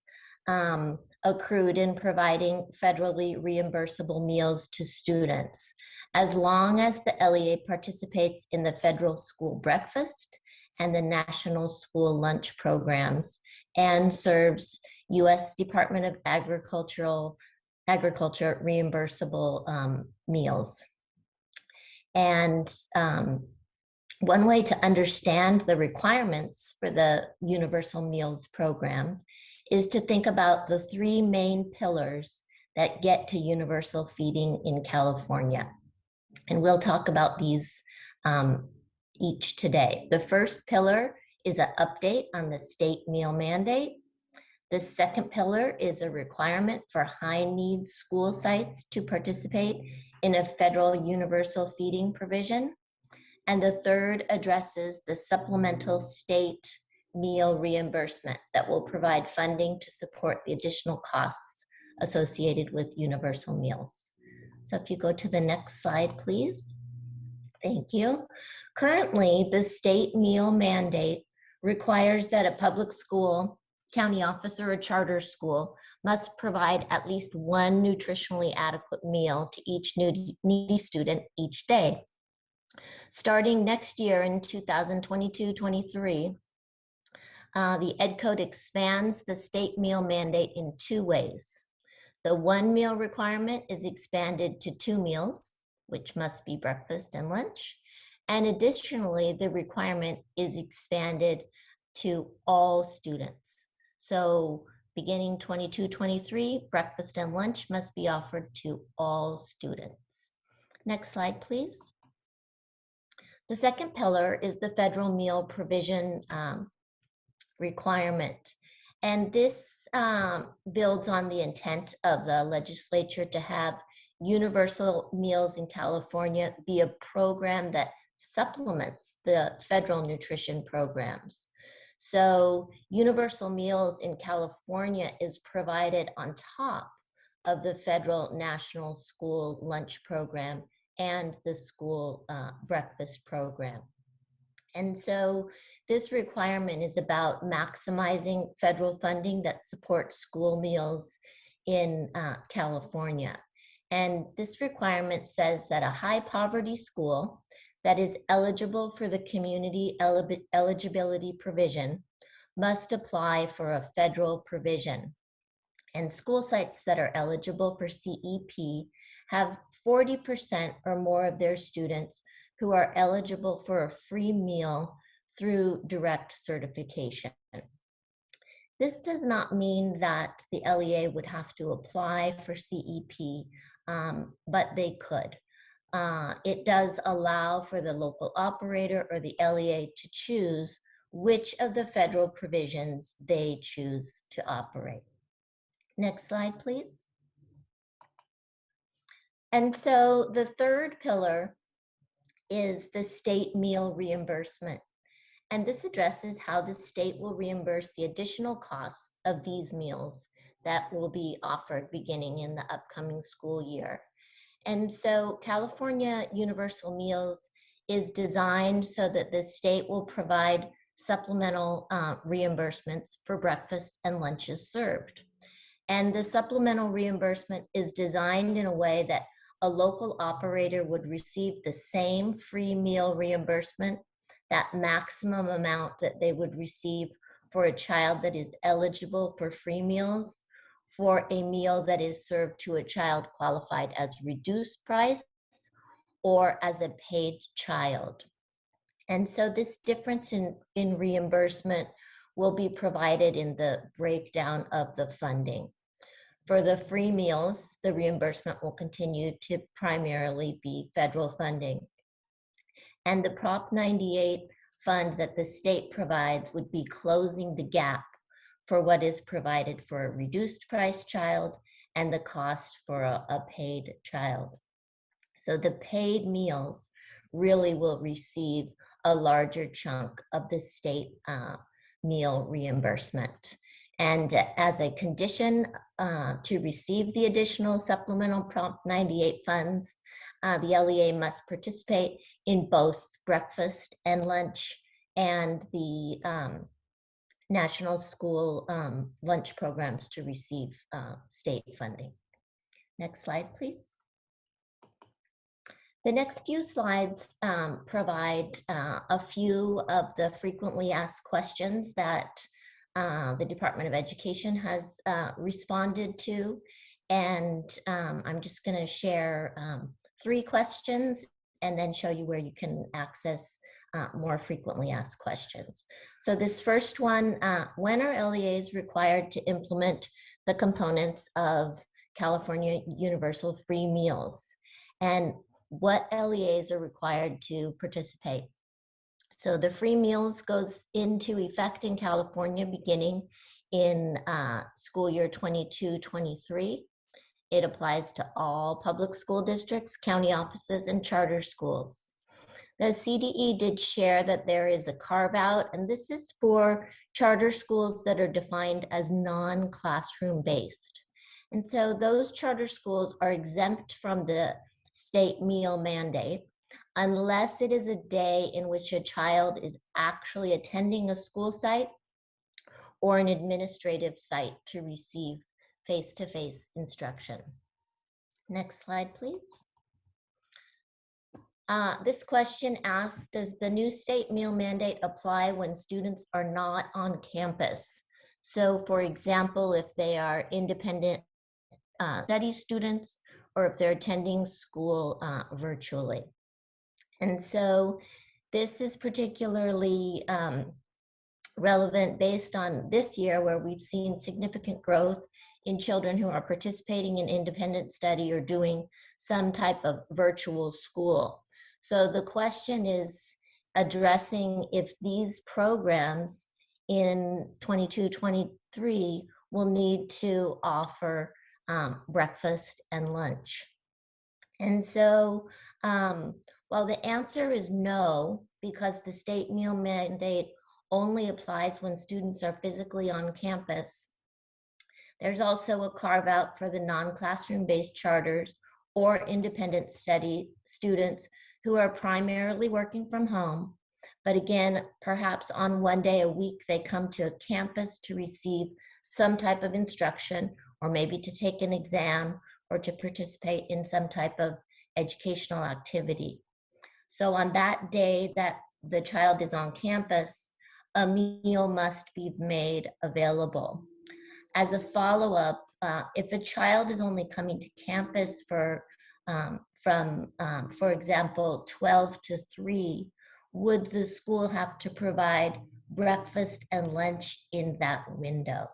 accrued in providing federally reimbursable meals to students, as long as the LEA participates in the federal school breakfast and the national school lunch programs and serves U.S. Department of Agriculture reimbursable meals. And one way to understand the requirements for the Universal Meals Program is to think about the 3 main pillars that get to universal feeding in California. And we'll talk about these each today. The first pillar is an update on the state meal mandate. The second pillar is a requirement for high-need school sites to participate in a federal universal feeding provision. And the third addresses the supplemental state meal reimbursement that will provide funding to support the additional costs associated with universal meals. So if you go to the next slide, please. Thank you. Currently, the state meal mandate requires that a public school, county office, or a charter school must provide at least 1 nutritionally adequate meal to each needy student each day. Starting next year in 2022-23, the Ed Code expands the state meal mandate in 2 ways. The 1 meal requirement is expanded to 2 meals, which must be breakfast and lunch. And additionally, the requirement is expanded to all students. So beginning 22-23, breakfast and lunch must be offered to all students. Next slide, please. The second pillar is the federal meal provision requirement. And this builds on the intent of the legislature to have Universal Meals in California be a program that supplements the federal nutrition programs. So Universal Meals in California is provided on top of the federal national school lunch program and the school breakfast program. And so this requirement is about maximizing federal funding that supports school meals in California. And this requirement says that a high poverty school that is eligible for the community eligibility provision must apply for a federal provision. And school sites that are eligible for CEP have 40% or more of their students who are eligible for a free meal through direct certification. This does not mean that the LEA would have to apply for CEP, but they could. It does allow for the local operator or the LEA to choose which of the federal provisions they choose to operate. Next slide, please. And so the third pillar is the state meal reimbursement. And this addresses how the state will reimburse the additional costs of these meals that will be offered beginning in the upcoming school year. And so California Universal Meals is designed so that the state will provide supplemental reimbursements for breakfast and lunches served. And the supplemental reimbursement is designed in a way that a local operator would receive the same free meal reimbursement, that maximum amount that they would receive for a child that is eligible for free meals, for a meal that is served to a child qualified as reduced price or as a paid child. And so this difference in reimbursement will be provided in the breakdown of the funding. For the free meals, the reimbursement will continue to primarily be federal funding. And the Prop 98 fund that the state provides would be closing the gap for what is provided for a reduced price child and the cost for a paid child. So the paid meals really will receive a larger chunk of the state meal reimbursement. And as a condition to receive the additional supplemental Prop 98 funds, the LEA must participate in both breakfast and lunch and the national school lunch programs to receive state funding. Next slide, please. The next few slides provide a few of the frequently asked questions that the Department of Education has responded to. And I'm just going to share 3 questions and then show you where you can access more frequently asked questions. So this first one, when are LEAs required to implement the components of California Universal Free Meals? And what LEAs are required to participate? So the free meals goes into effect in California beginning in school year 22-23. It applies to all public school districts, county offices, and charter schools. The CDE did share that there is a carve out, and this is for charter schools that are defined as non-classroom based. And so those charter schools are exempt from the state meal mandate unless it is a day in which a child is actually attending a school site or an administrative site to receive face-to-face instruction. Next slide, please. This question asks, does the new state meal mandate apply when students are not on campus? So for example, if they are independent study students or if they're attending school virtually. And so this is particularly relevant based on this year where we've seen significant growth in children who are participating in independent study or doing some type of virtual school. So the question is addressing if these programs in 22-23 will need to offer breakfast and lunch. And so while the answer is no, because the state meal mandate only applies when students are physically on campus, there's also a carve out for the non-classroom based charters or independent study students who are primarily working from home. But again, perhaps on one day a week, they come to a campus to receive some type of instruction, or maybe to take an exam or to participate in some type of educational activity. So on that day that the child is on campus, a meal must be made available. As a follow-up, if a child is only coming to campus for example, 12 to 3, would the school have to provide breakfast and lunch in that window?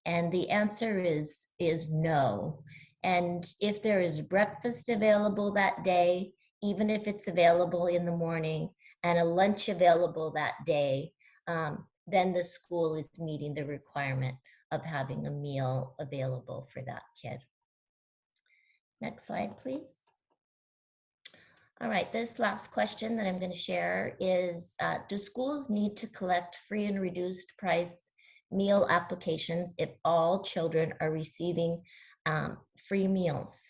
And the answer is no. And if there is breakfast available that day, even if it's available in the morning, and a lunch available that day, then the school is meeting the requirement of having a meal available for that kid. Next slide, please. All right, this last question that I'm going to share is, do schools need to collect free and reduced price meal applications if all children are receiving free meals?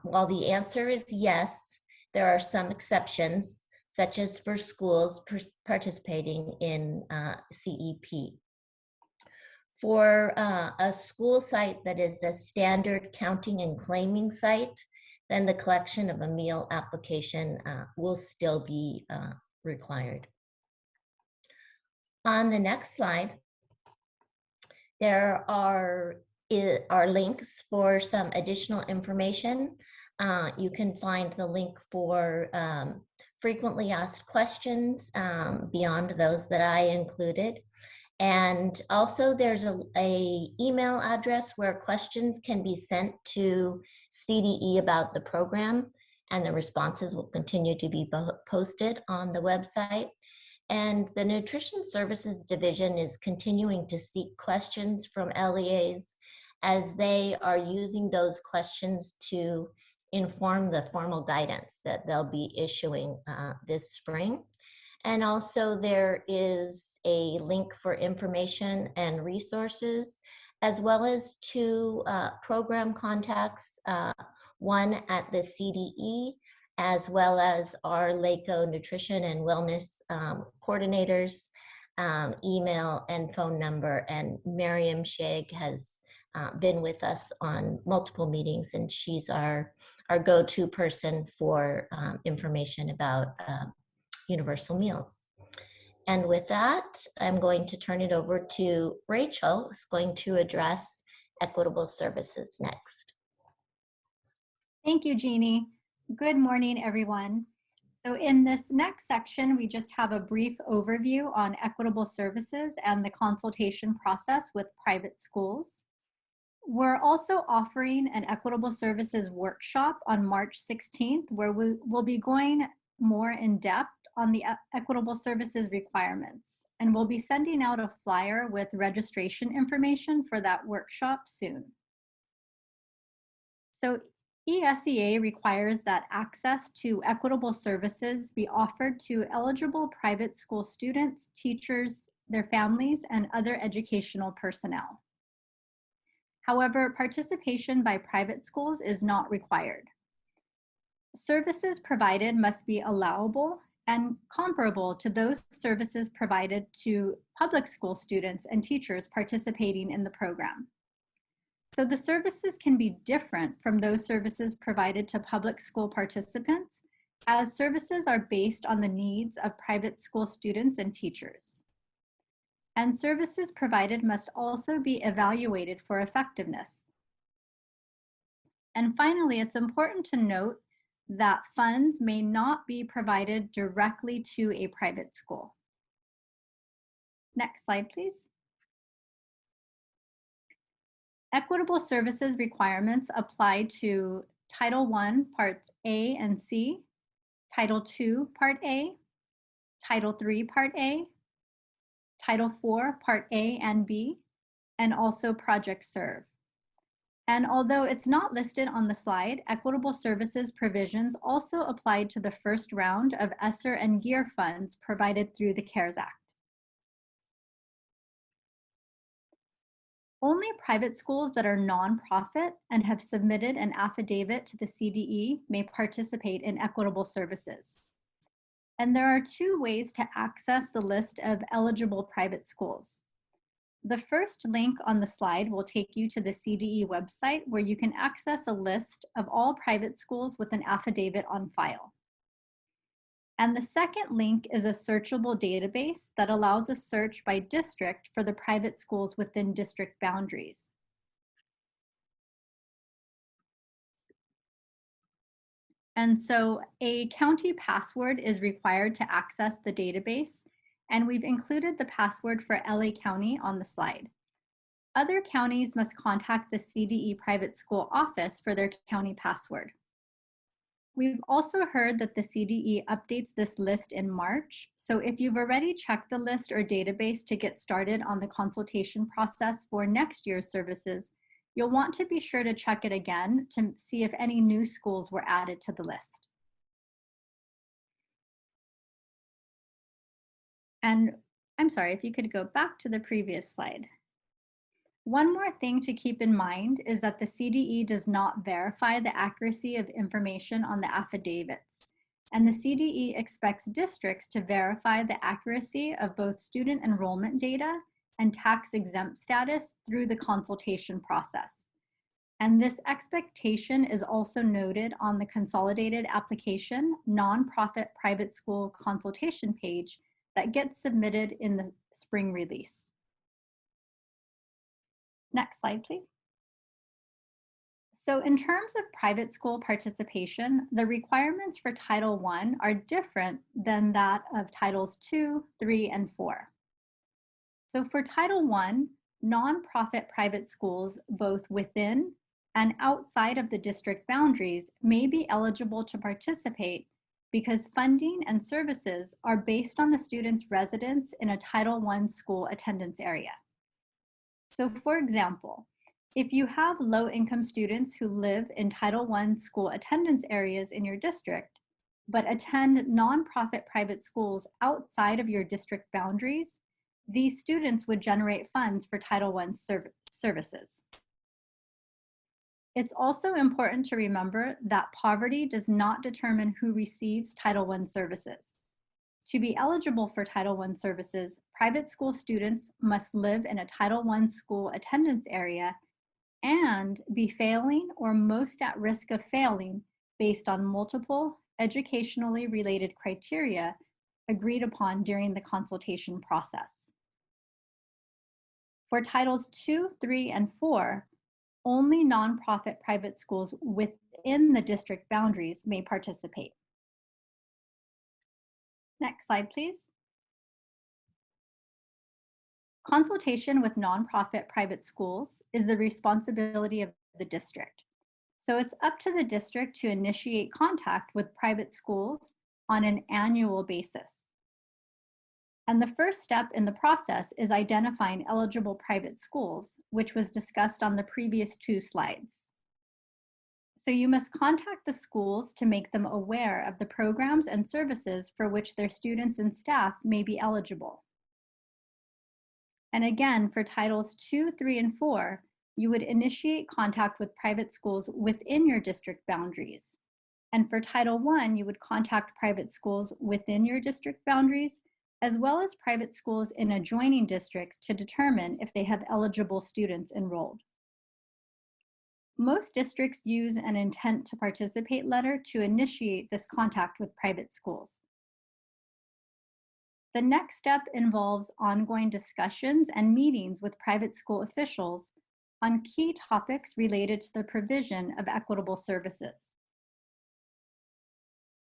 While the answer is yes, there are some exceptions, such as for schools participating in CEP. For a school site that is a standard counting and claiming site, then the collection of a meal application will still be required. On the next slide, there are links for some additional information. You can find the link for frequently asked questions beyond those that I included. And also there's a email address where questions can be sent to CDE about the program, and the responses will continue to be posted on the website. And the Nutrition Services Division is continuing to seek questions from LEAs as they are using those questions to inform the formal guidance that they'll be issuing this spring. And also there is a link for information and resources, as well as 2 program contacts, one at the CDE, as well as our LACO Nutrition and Wellness coordinators, email and phone number. And Miriam Shag has been with us on multiple meetings, and she's our go-to person for information about universal meals. And with that, I'm going to turn it over to Rachel, who's going to address equitable services next. Thank you, Jeannie. Good morning, everyone. So in this next section, we just have a brief overview on equitable services and the consultation process with private schools. We're also offering an equitable services workshop on March 16th, where we will be going more in depth on the equitable services requirements. And we'll be sending out a flyer with registration information for that workshop soon. So ESEA requires that access to equitable services be offered to eligible private school students, teachers, their families, and other educational personnel. However, participation by private schools is not required. Services provided must be allowable and comparable to those services provided to public school students and teachers participating in the program. So the services can be different from those services provided to public school participants, as services are based on the needs of private school students and teachers. And services provided must also be evaluated for effectiveness. And finally, it's important to note that funds may not be provided directly to a private school. Next slide, please. Equitable services requirements apply to Title I, Parts A and C, Title II, Part A, Title III, Part A, Title IV, Part A and B, and also Project Serve. And although it's not listed on the slide, equitable services provisions also applied to the first round of ESSER and GEAR funds provided through the CARES Act. Only private schools that are nonprofit and have submitted an affidavit to the CDE may participate in equitable services. And there are two ways to access the list of eligible private schools. The first link on the slide will take you to the CDE website where you can access a list of all private schools with an affidavit on file. And the second link is a searchable database that allows a search by district for the private schools within district boundaries. And so a county password is required to access the database, and we've included the password for LA County on the slide. Other counties must contact the CDE private school office for their county password. We've also heard that the CDE updates this list in March, so if you've already checked the list or database to get started on the consultation process for next year's services, you'll want to be sure to check it again to see if any new schools were added to the list. And I'm sorry, if you could go back to the previous slide. One more thing to keep in mind is that the CDE does not verify the accuracy of information on the affidavits, and the CDE expects districts to verify the accuracy of both student enrollment data and tax exempt status through the consultation process. And this expectation is also noted on the Consolidated Application nonprofit private school consultation page that gets submitted in the spring release. Next slide, please. So in terms of private school participation, the requirements for Title I are different than that of Titles II, III, and IV. So for Title I, nonprofit private schools both within and outside of the district boundaries may be eligible to participate because funding and services are based on the student's residence in a Title I school attendance area. So for example, if you have low-income students who live in Title I school attendance areas in your district, but attend nonprofit private schools outside of your district boundaries, these students would generate funds for Title I services. It's also important to remember that poverty does not determine who receives Title I services. To be eligible for Title I services, private school students must live in a Title I school attendance area and be failing or most at risk of failing based on multiple educationally related criteria agreed upon during the consultation process. For Titles II, III, and IV, only nonprofit private schools within the district boundaries may participate. Next slide, please. Consultation with nonprofit private schools is the responsibility of the district. So it's up to the district to initiate contact with private schools on an annual basis. And the first step in the process is identifying eligible private schools, which was discussed on the previous two slides. So you must contact the schools to make them aware of the programs and services for which their students and staff may be eligible. And again, for Titles II, III, and IV, you would initiate contact with private schools within your district boundaries. And for Title I, you would contact private schools within your district boundaries, as well as private schools in adjoining districts to determine if they have eligible students enrolled. Most districts use an intent to participate letter to initiate this contact with private schools. The next step involves ongoing discussions and meetings with private school officials on key topics related to the provision of equitable services.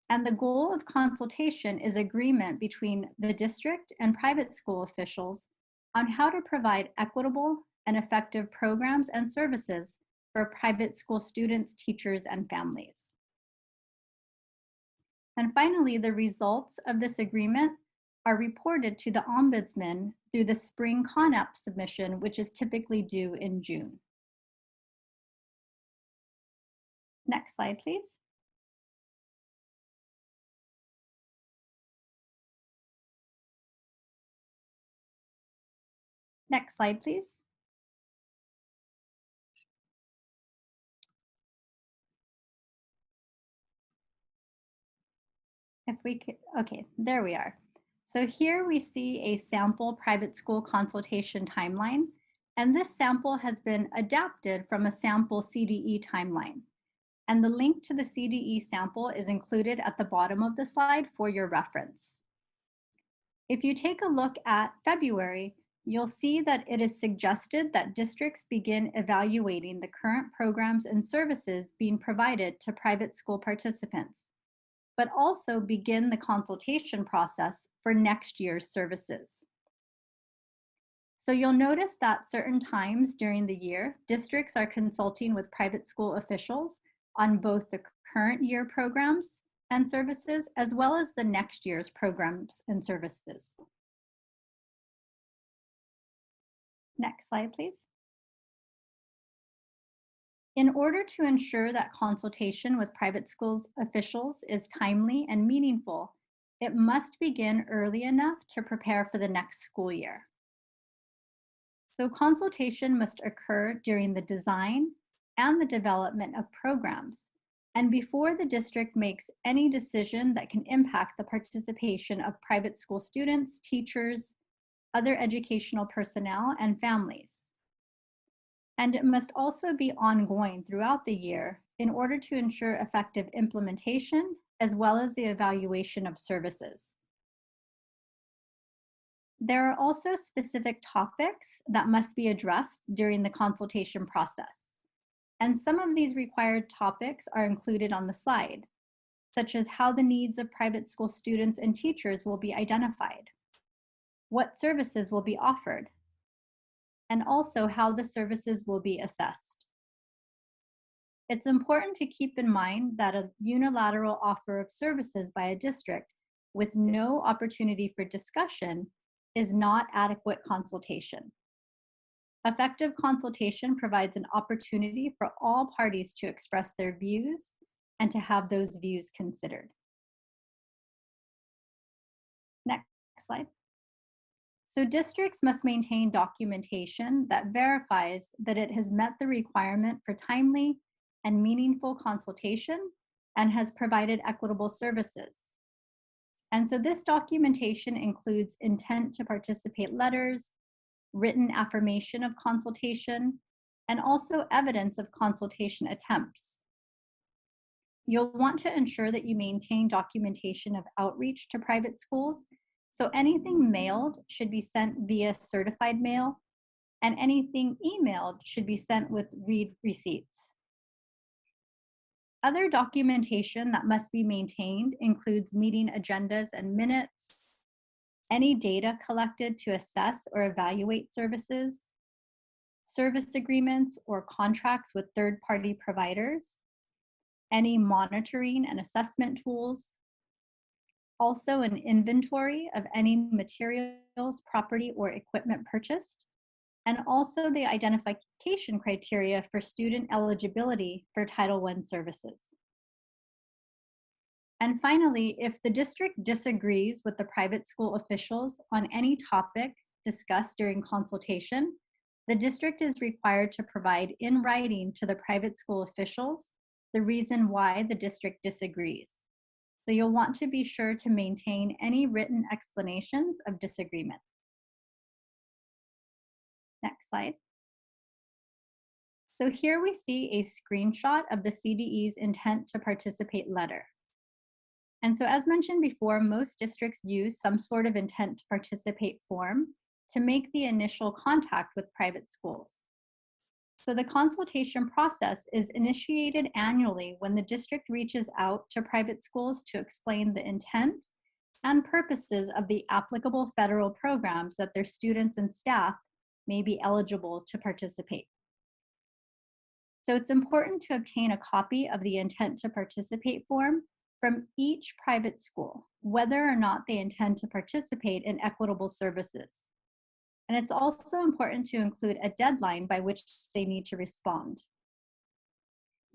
And the goal of consultation is agreement between the district and private school officials on how to provide equitable and effective programs and services for private school students, teachers, and families. And finally, the results of this agreement are reported to the Ombudsman through the spring CONAP submission, which is typically due in June. Next slide, please. Next slide, please. If we could, okay, there we are. So here we see a sample private school consultation timeline, and this sample has been adapted from a sample CDE timeline. And the link to the CDE sample is included at the bottom of the slide for your reference. If you take a look at February, you'll see that it is suggested that districts begin evaluating the current programs and services being provided to private school participants, but also begin the consultation process for next year's services. So you'll notice that certain times during the year, districts are consulting with private school officials on both the current year programs and services, as well as the next year's programs and services. Next slide, please. In order to ensure that consultation with private schools officials is timely and meaningful, it must begin early enough to prepare for the next school year. So consultation must occur during the design and the development of programs, and before the district makes any decision that can impact the participation of private school students, teachers, other educational personnel, and families. And it must also be ongoing throughout the year in order to ensure effective implementation as well as the evaluation of services. There are also specific topics that must be addressed during the consultation process. And some of these required topics are included on the slide, such as how the needs of private school students and teachers will be identified, what services will be offered, and also how the services will be assessed. It's important to keep in mind that a unilateral offer of services by a district with no opportunity for discussion is not adequate consultation. Effective consultation provides an opportunity for all parties to express their views and to have those views considered. Next slide. So districts must maintain documentation that verifies that it has met the requirement for timely and meaningful consultation and has provided equitable services. And so this documentation includes intent to participate letters, written affirmation of consultation, and also evidence of consultation attempts. You'll want to ensure that you maintain documentation of outreach to private schools. So anything mailed should be sent via certified mail, and anything emailed should be sent with read receipts. Other documentation that must be maintained includes meeting agendas and minutes, any data collected to assess or evaluate services, service agreements or contracts with third-party providers, any monitoring and assessment tools, also an inventory of any materials, property, or equipment purchased, and also the identification criteria for student eligibility for Title I services. And finally, if the district disagrees with the private school officials on any topic discussed during consultation, the district is required to provide in writing to the private school officials the reason why the district disagrees. So you'll want to be sure to maintain any written explanations of disagreement. Next slide. So here we see a screenshot of the CDE's intent to participate letter. And so as mentioned before, most districts use some sort of intent to participate form to make the initial contact with private schools. So the consultation process is initiated annually when the district reaches out to private schools to explain the intent and purposes of the applicable federal programs that their students and staff may be eligible to participate. So it's important to obtain a copy of the intent to participate form from each private school, whether or not they intend to participate in equitable services. And it's also important to include a deadline by which they need to respond.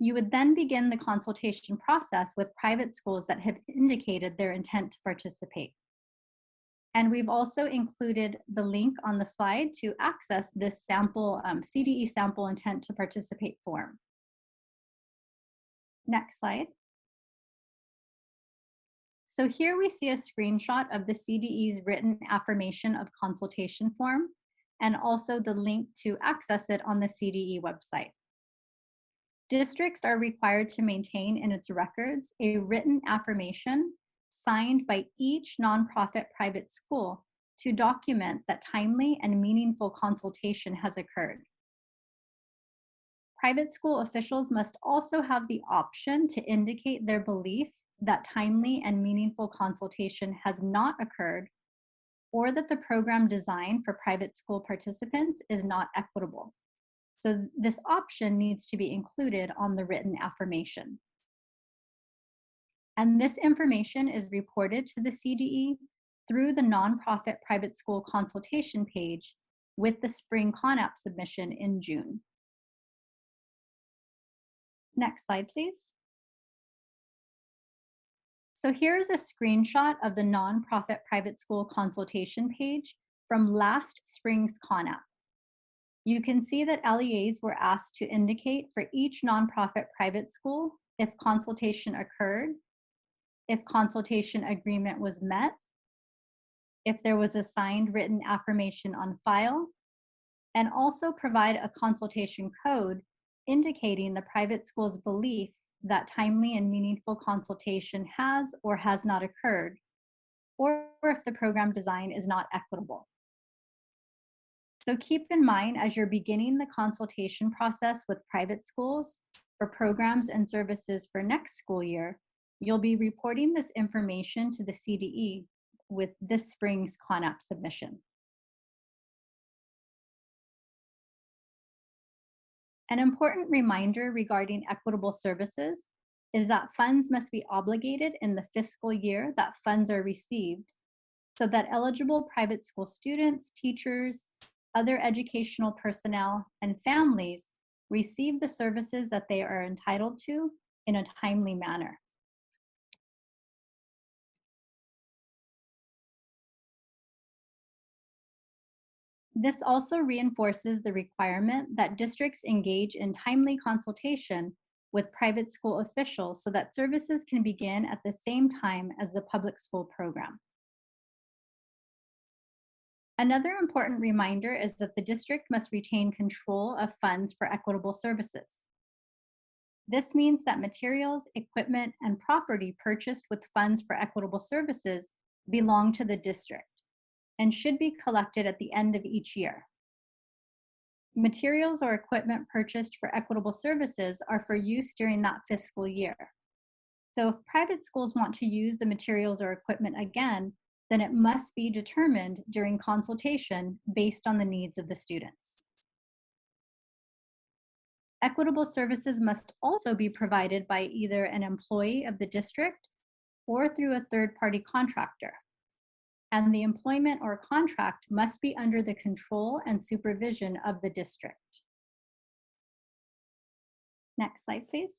You would then begin the consultation process with private schools that have indicated their intent to participate. And we've also included the link on the slide to access this sample CDE sample intent to participate form. Next slide. So here we see a screenshot of the CDE's written affirmation of consultation form and also the link to access it on the CDE website. Districts are required to maintain in its records a written affirmation signed by each nonprofit private school to document that timely and meaningful consultation has occurred. Private school officials must also have the option to indicate their belief that timely and meaningful consultation has not occurred, or that the program design for private school participants is not equitable. So this option needs to be included on the written affirmation. And this information is reported to the CDE through the nonprofit private school consultation page with the spring CONAP submission in June. Next slide, please. So here's a screenshot of the nonprofit private school consultation page from last spring's CONAP. You can see that LEAs were asked to indicate for each nonprofit private school if consultation occurred, if consultation agreement was met, if there was a signed written affirmation on file, and also provide a consultation code indicating the private school's belief that timely and meaningful consultation has or has not occurred, or if the program design is not equitable. So keep in mind, as you're beginning the consultation process with private schools for programs and services for next school year, you'll be reporting this information to the CDE with this spring's CONAP submission. An important reminder regarding equitable services is that funds must be obligated in the fiscal year that funds are received, so that eligible private school students, teachers, other educational personnel, and families receive the services that they are entitled to in a timely manner. This also reinforces the requirement that districts engage in timely consultation with private school officials so that services can begin at the same time as the public school program. Another important reminder is that the district must retain control of funds for equitable services. This means that materials, equipment, and property purchased with funds for equitable services belong to the district and should be collected at the end of each year. Materials or equipment purchased for equitable services are for use during that fiscal year. So if private schools want to use the materials or equipment again, then it must be determined during consultation based on the needs of the students. Equitable services must also be provided by either an employee of the district or through a third-party contractor. And the employment or contract must be under the control and supervision of the district. Next slide, please.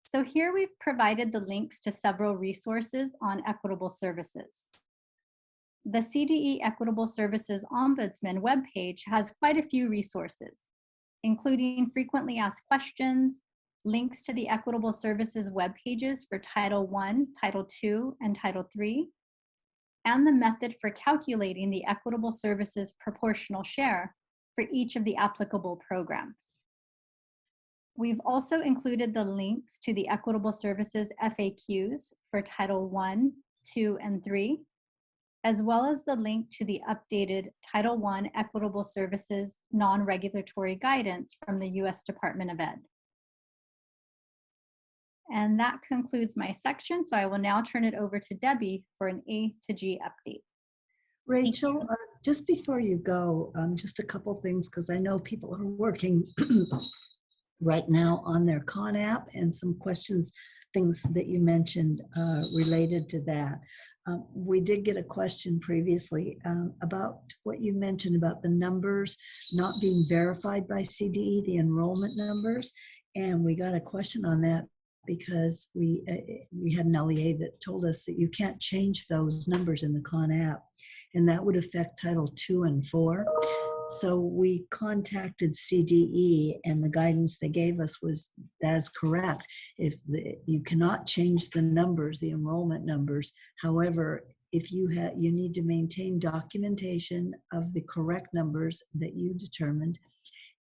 So here we've provided the links to several resources on equitable services. The CDE Equitable Services Ombudsman webpage has quite a few resources, including frequently asked questions, links to the equitable services web pages for Title I, Title II, and Title III, and the method for calculating the equitable services proportional share for each of the applicable programs. We've also included the links to the equitable services FAQs for Title I, II, and III, as well as the link to the updated Title I Equitable Services non-regulatory guidance from the U.S. Department of Ed. And that concludes my section, so I will now turn it over to Debbie for an A to G update. Rachel, just before you go, just a couple things, because I know people are working right now on their CONAP, and some questions, things that you mentioned related to that. We did get a question previously about what you mentioned about the numbers not being verified by CDE, the enrollment numbers. And we got a question on that because we had an LEA that told us that you can't change those numbers in the Con App, and that would affect Title 2 and 4. So we contacted CDE, and the guidance they gave us was that's correct. You cannot change the numbers, the enrollment numbers. However, if you need to maintain documentation of the correct numbers that you determined,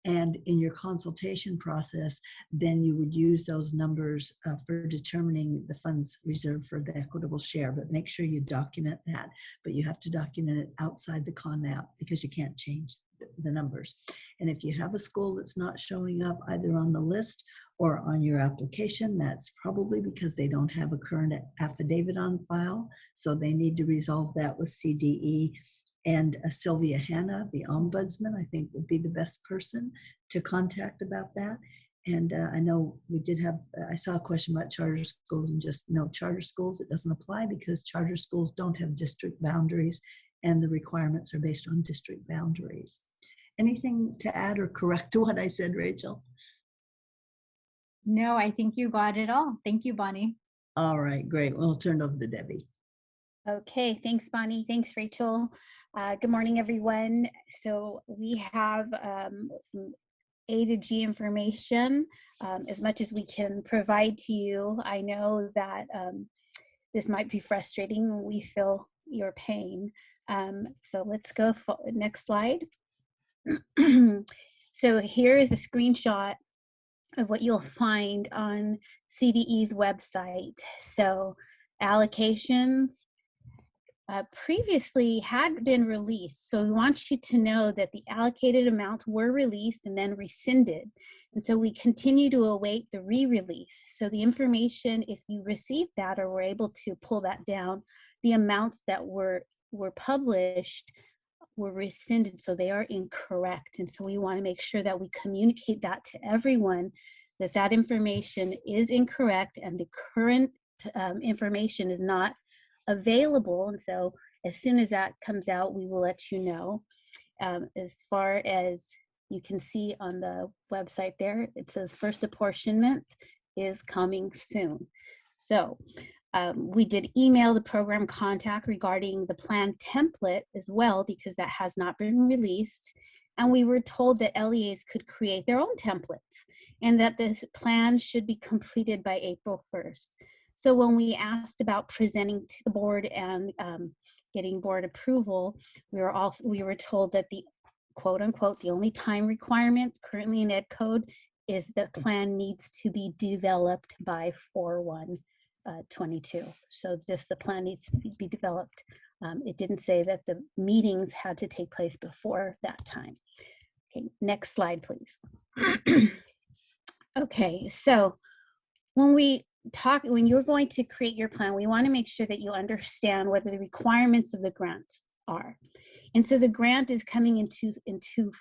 and in your consultation process, then you would use those numbers for determining the funds reserved for the equitable share. But make sure you document that. But you have to document it outside the Con App because you can't change the numbers. And if you have a school that's not showing up either on the list or on your application, that's probably because they don't have a current affidavit on file. So they need to resolve that with CDE. And Sylvia Hanna, the ombudsman, I think would be the best person to contact about that. And I know we did have, I saw a question about charter schools, and just no, charter schools, it doesn't apply because charter schools don't have district boundaries and the requirements are based on district boundaries. Anything to add or correct to what I said, Rachel? No, I think you got it all. Thank you, Bonnie. All right, great. We'll turn it over to Debbie. Okay, thanks, Bonnie. Thanks, Rachel. Good morning, everyone. So we have some A to G information, as much as we can provide to you. I know that this might be frustrating. We feel your pain. So let's go next slide. So here is a screenshot of what you'll find on CDE's website. So allocations previously had been released. So we want you to know that the allocated amounts were released and then rescinded. And so we continue to await the re-release. So the information, if you received that or were able to pull that down, the amounts that were published were rescinded, so they are incorrect. And so we want to make sure that we communicate that to everyone, that that information is incorrect and the current information is not available. And so as soon as that comes out, we will let you know. As far as you can see on the website there, it says first apportionment is coming soon. So we did email the program contact regarding the plan template as well, because that has not been released. And we were told that LEAs could create their own templates and that this plan should be completed by April 1st. So when we asked about presenting to the board and getting board approval, we were told that the quote unquote, the only time requirement currently in Ed Code is that plan needs to be developed by 4/1/22. So just the plan needs to be developed. It didn't say that the meetings had to take place before that time. Okay, next slide, please. Okay, so when you're going to create your plan, we want to make sure that you understand what the requirements of the grants are. And so the grant is coming in two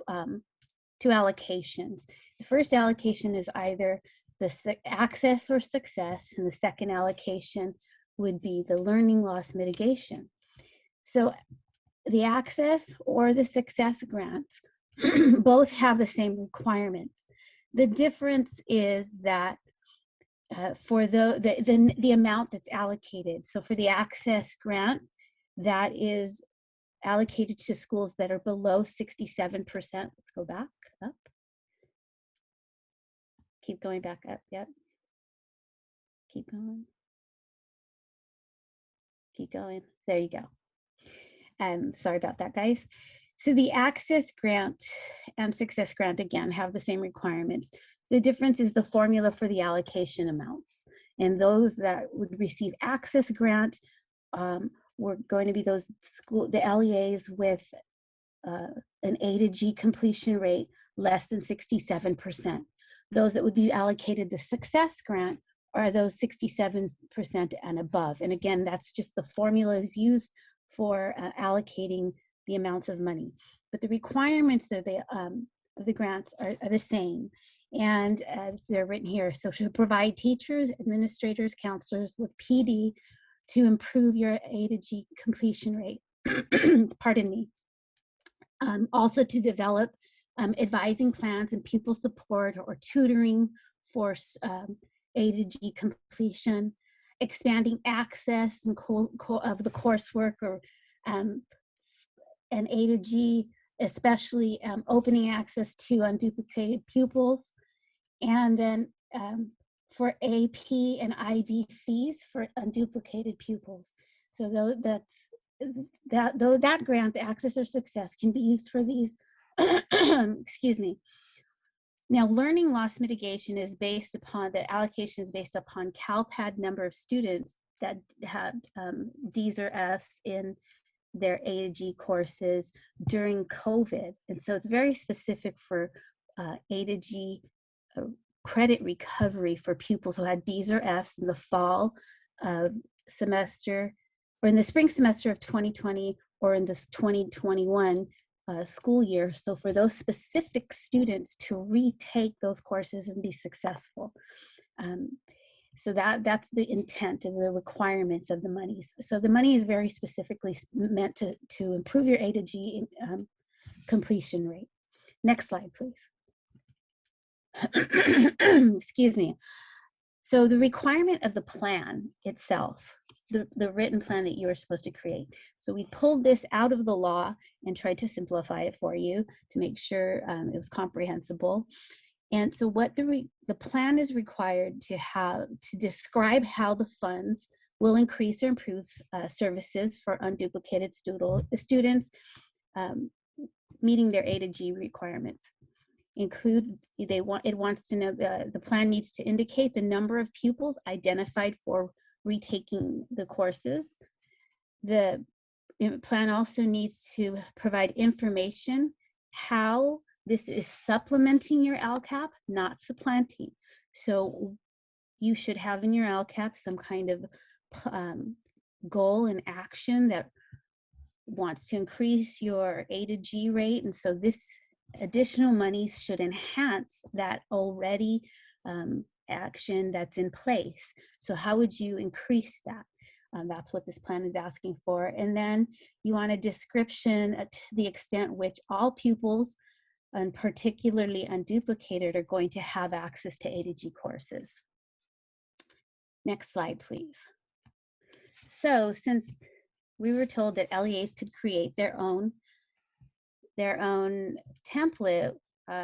allocations. The first allocation is either the access or success, and the second allocation would be the learning loss mitigation. So the access or the success grants both have the same requirements. The difference is that for the amount that's allocated. So for the access grant, that is allocated to schools that are below 67%. Let's go back up. Keep going back up, yep. Keep going. Keep going, there you go. Sorry about that, guys. So the access grant and success grant, again, have the same requirements. The difference is the formula for the allocation amounts. And those that would receive access grant were going to be the LEAs with an A to G completion rate less than 67%. Those that would be allocated the success grant are those 67% and above. And again, that's just the formulas used for allocating the amounts of money. But the requirements of the grants are the same. And they're written here. So to provide teachers, administrators, counselors with PD to improve your A to G completion rate. Pardon me. Also to develop advising plans and pupil support or tutoring for A to G completion, expanding access and of the coursework or and A to G, especially opening access to unduplicated pupils, and then for AP and IB fees for unduplicated pupils. So that grant, the Access or Success, can be used for these. Excuse me. Now, learning loss mitigation is based upon, the allocation is based upon CalPAD number of students that had Ds or Fs in their A to G courses during COVID. And so it's very specific for A to G credit recovery for pupils who had Ds or Fs in the fall semester, or in the spring semester of 2020, or in this 2021 school year. So for those specific students to retake those courses and be successful. So that's the intent of the requirements of the monies. So the money is very specifically meant to improve your A to G completion rate. Next slide, please. Excuse me. So the requirement of the plan itself, the written plan that you are supposed to create. So we pulled this out of the law and tried to simplify it for you to make sure it was comprehensible. And so what the plan is required to have, to describe how the funds will increase or improve services for unduplicated students meeting their A to G requirements. It wants to know, the plan needs to indicate the number of pupils identified for retaking the courses. The plan also needs to provide information how this is supplementing your LCAP, not supplanting. So you should have in your LCAP some kind of goal and action that wants to increase your A to G rate. And so this additional money should enhance that already action that's in place. So how would you increase that? That's what this plan is asking for. And then you want a description to the extent which all pupils, and particularly unduplicated, are going to have access to A to G courses. Next slide, please. So since we were told that LEAs could create their own template,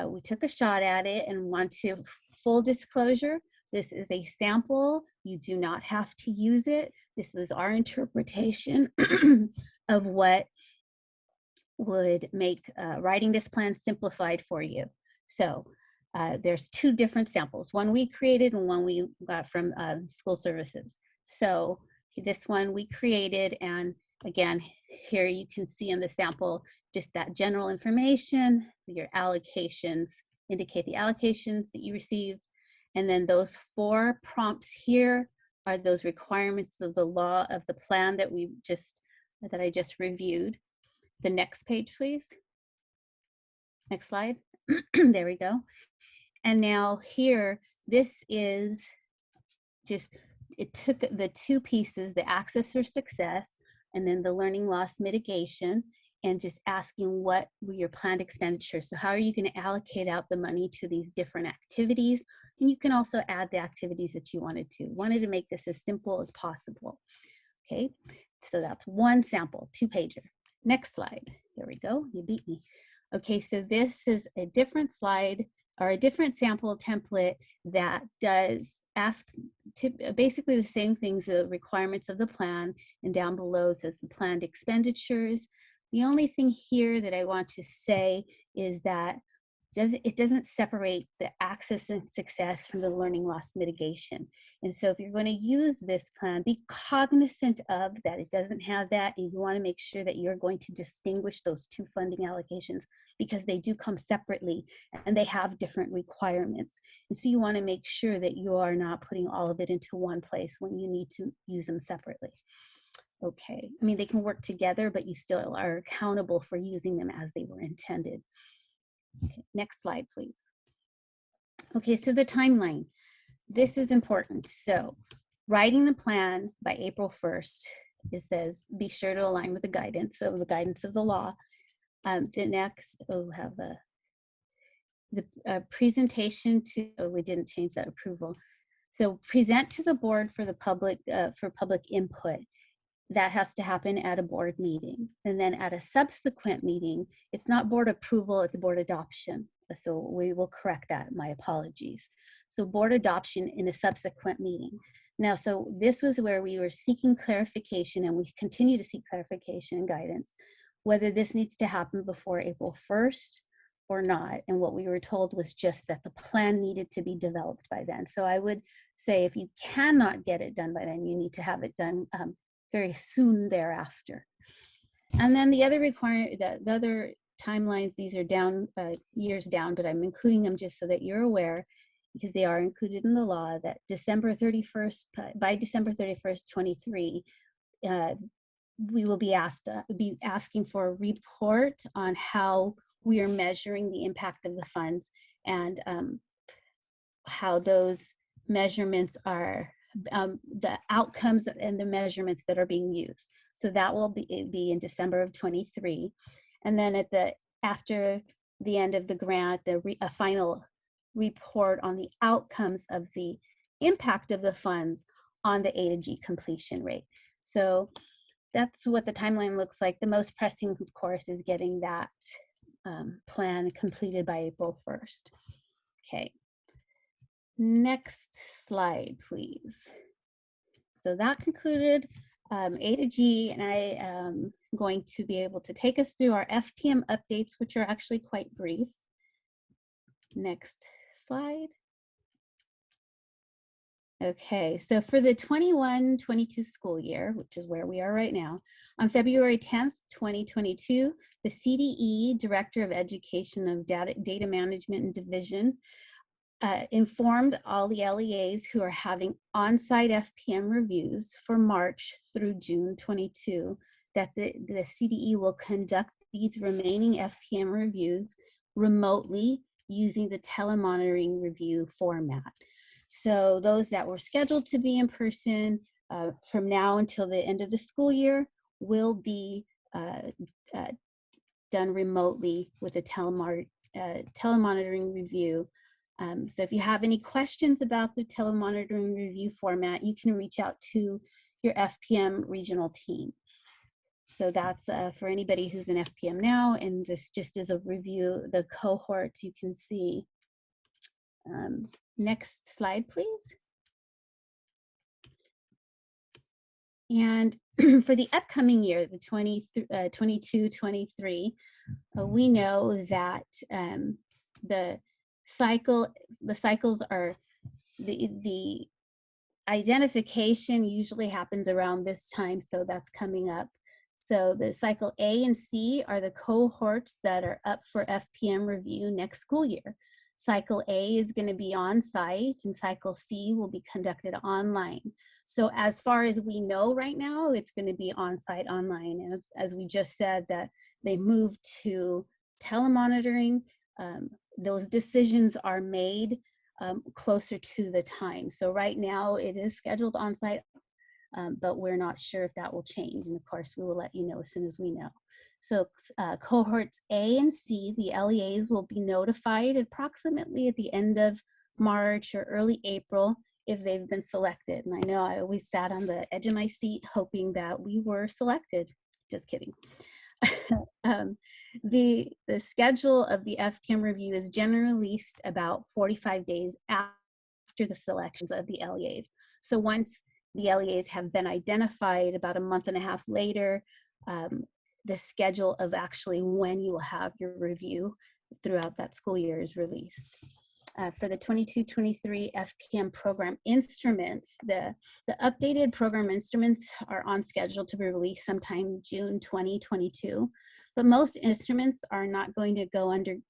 we took a shot at it and want to, full disclosure, this is a sample. You do not have to use it. This was our interpretation of what would make writing this plan simplified for you. So there's two different samples, one we created and one we got from school services. So this one we created, and again, here you can see in the sample just that general information, your allocations, indicate the allocations that you received, and then those 4 prompts here are those requirements of the law of the plan that I just reviewed. The next page, please. Next slide. There we go. And now here, this is just, it took the 2 pieces, the access or success, and then the learning loss mitigation, and just asking what were your planned expenditures. So how are you going to allocate out the money to these different activities? And you can also add the activities that you wanted to make this as simple as possible. Okay, so that's one sample, 2-pager. Next slide. There we go. You beat me. Okay, so this is a different slide or a different sample template that does ask basically the same things, the requirements of the plan, and down below says the planned expenditures. The only thing here that I want to say is that it doesn't separate the access and success from the learning loss mitigation. And so if you're going to use this plan, be cognizant of that. It doesn't have that, and you want to make sure that you're going to distinguish those 2 funding allocations, because they do come separately and they have different requirements. And so you want to make sure that you are not putting all of it into one place when you need to use them separately. Okay, I mean, they can work together, but you still are accountable for using them as they were intended. Okay, next slide, please. Okay, so the timeline. This is important. So writing the plan by April 1st. It says, be sure to align with the guidance of the law. The next, the presentation to, we didn't change that approval. So present to the board for the public, for public input. That has to happen at a board meeting. And then at a subsequent meeting, it's not board approval, it's board adoption. So we will correct that, my apologies. So board adoption in a subsequent meeting. Now, so this was where we were seeking clarification, and we continue to seek clarification and guidance, whether this needs to happen before April 1st or not. And what we were told was just that the plan needed to be developed by then. So I would say if you cannot get it done by then, you need to have it done very soon thereafter. And then the other requirement, the other timelines, these are down, years down, but I'm including them just so that you're aware, because they are included in the law, that December 31st, by December 31st, 23, we will be asking for a report on how we are measuring the impact of the funds, and how those measurements are, the outcomes and the measurements that are being used. So that will be in December of 23. And then after the end of the grant, a final report on the outcomes of the impact of the funds on the A to G completion rate. So that's what the timeline looks like. The most pressing, of course, is getting that plan completed by April 1st. Okay. Next slide, please. So that concluded A to G, and I am going to be able to take us through our FPM updates, which are actually quite brief. Next slide. Okay, so for the 21-22 school year, which is where we are right now, on February 10th, 2022, the CDE, Director of Education of Data Management and Division, informed all the LEAs who are having on-site FPM reviews for March through June 22 that the CDE will conduct these remaining FPM reviews remotely using the telemonitoring review format. So those that were scheduled to be in person from now until the end of the school year will be done remotely with a telemonitoring review. So if you have any questions about the telemonitoring review format, you can reach out to your FPM regional team. So that's for anybody who's in FPM now, and this just is a review, the cohorts you can see. Next slide, please. And for the upcoming year, the 22-23, we know that the cycles are, the identification usually happens around this time, so that's coming up. So the cycle A and C are the cohorts that are up for FPM review next school year. Cycle A is going to be on site, and cycle C will be conducted online. So as far as we know right now, it's going to be on site, online. And as we just said, that they moved to telemonitoring, those decisions are made closer to the time. So right now it is scheduled on site, but we're not sure if that will change. And of course, we will let you know as soon as we know. So cohorts A and C, the LEAs will be notified approximately at the end of March or early April if they've been selected. And I know I always sat on the edge of my seat hoping that we were selected. Just kidding. The schedule of the FPM review is generally released about 45 days after the selections of the LEAs. So once the LEAs have been identified, about a month and a half later, the schedule of actually when you will have your review throughout that school year is released. For the 22-23 FPM program instruments, the updated program instruments are on schedule to be released sometime June 2022, but most instruments are not going to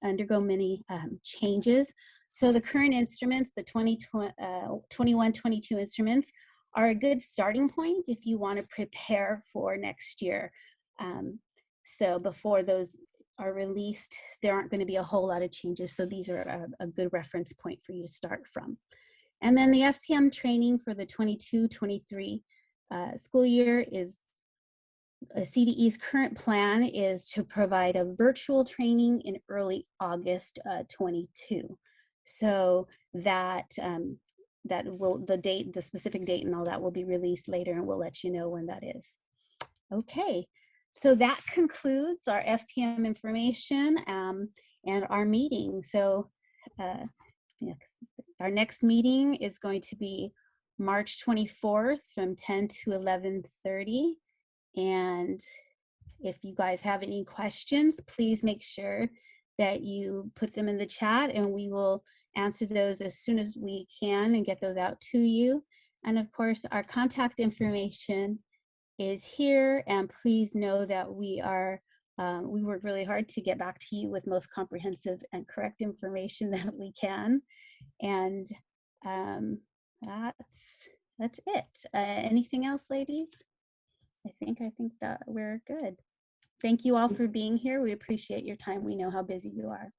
undergo many changes. So the current instruments, the 21-22 instruments, are a good starting point if you want to prepare for next year. So before those are released, there aren't going to be a whole lot of changes. So these are a good reference point for you to start from. And then the FPM training for the 22-23 school year is CDE's current plan is to provide a virtual training in early August 22. So that the specific date and all that will be released later, and we'll let you know when that is. Okay, so that concludes our FPM information and our meeting. So our next meeting is going to be March 24th from 10 to 11:30. And if you guys have any questions, please make sure that you put them in the chat and we will answer those as soon as we can and get those out to you. And of course, our contact information is here, and please know that we work really hard to get back to you with most comprehensive and correct information that we can. And that's it. Anything else, ladies? I think that we're good. Thank you all for being here. We appreciate your time. We know how busy you are.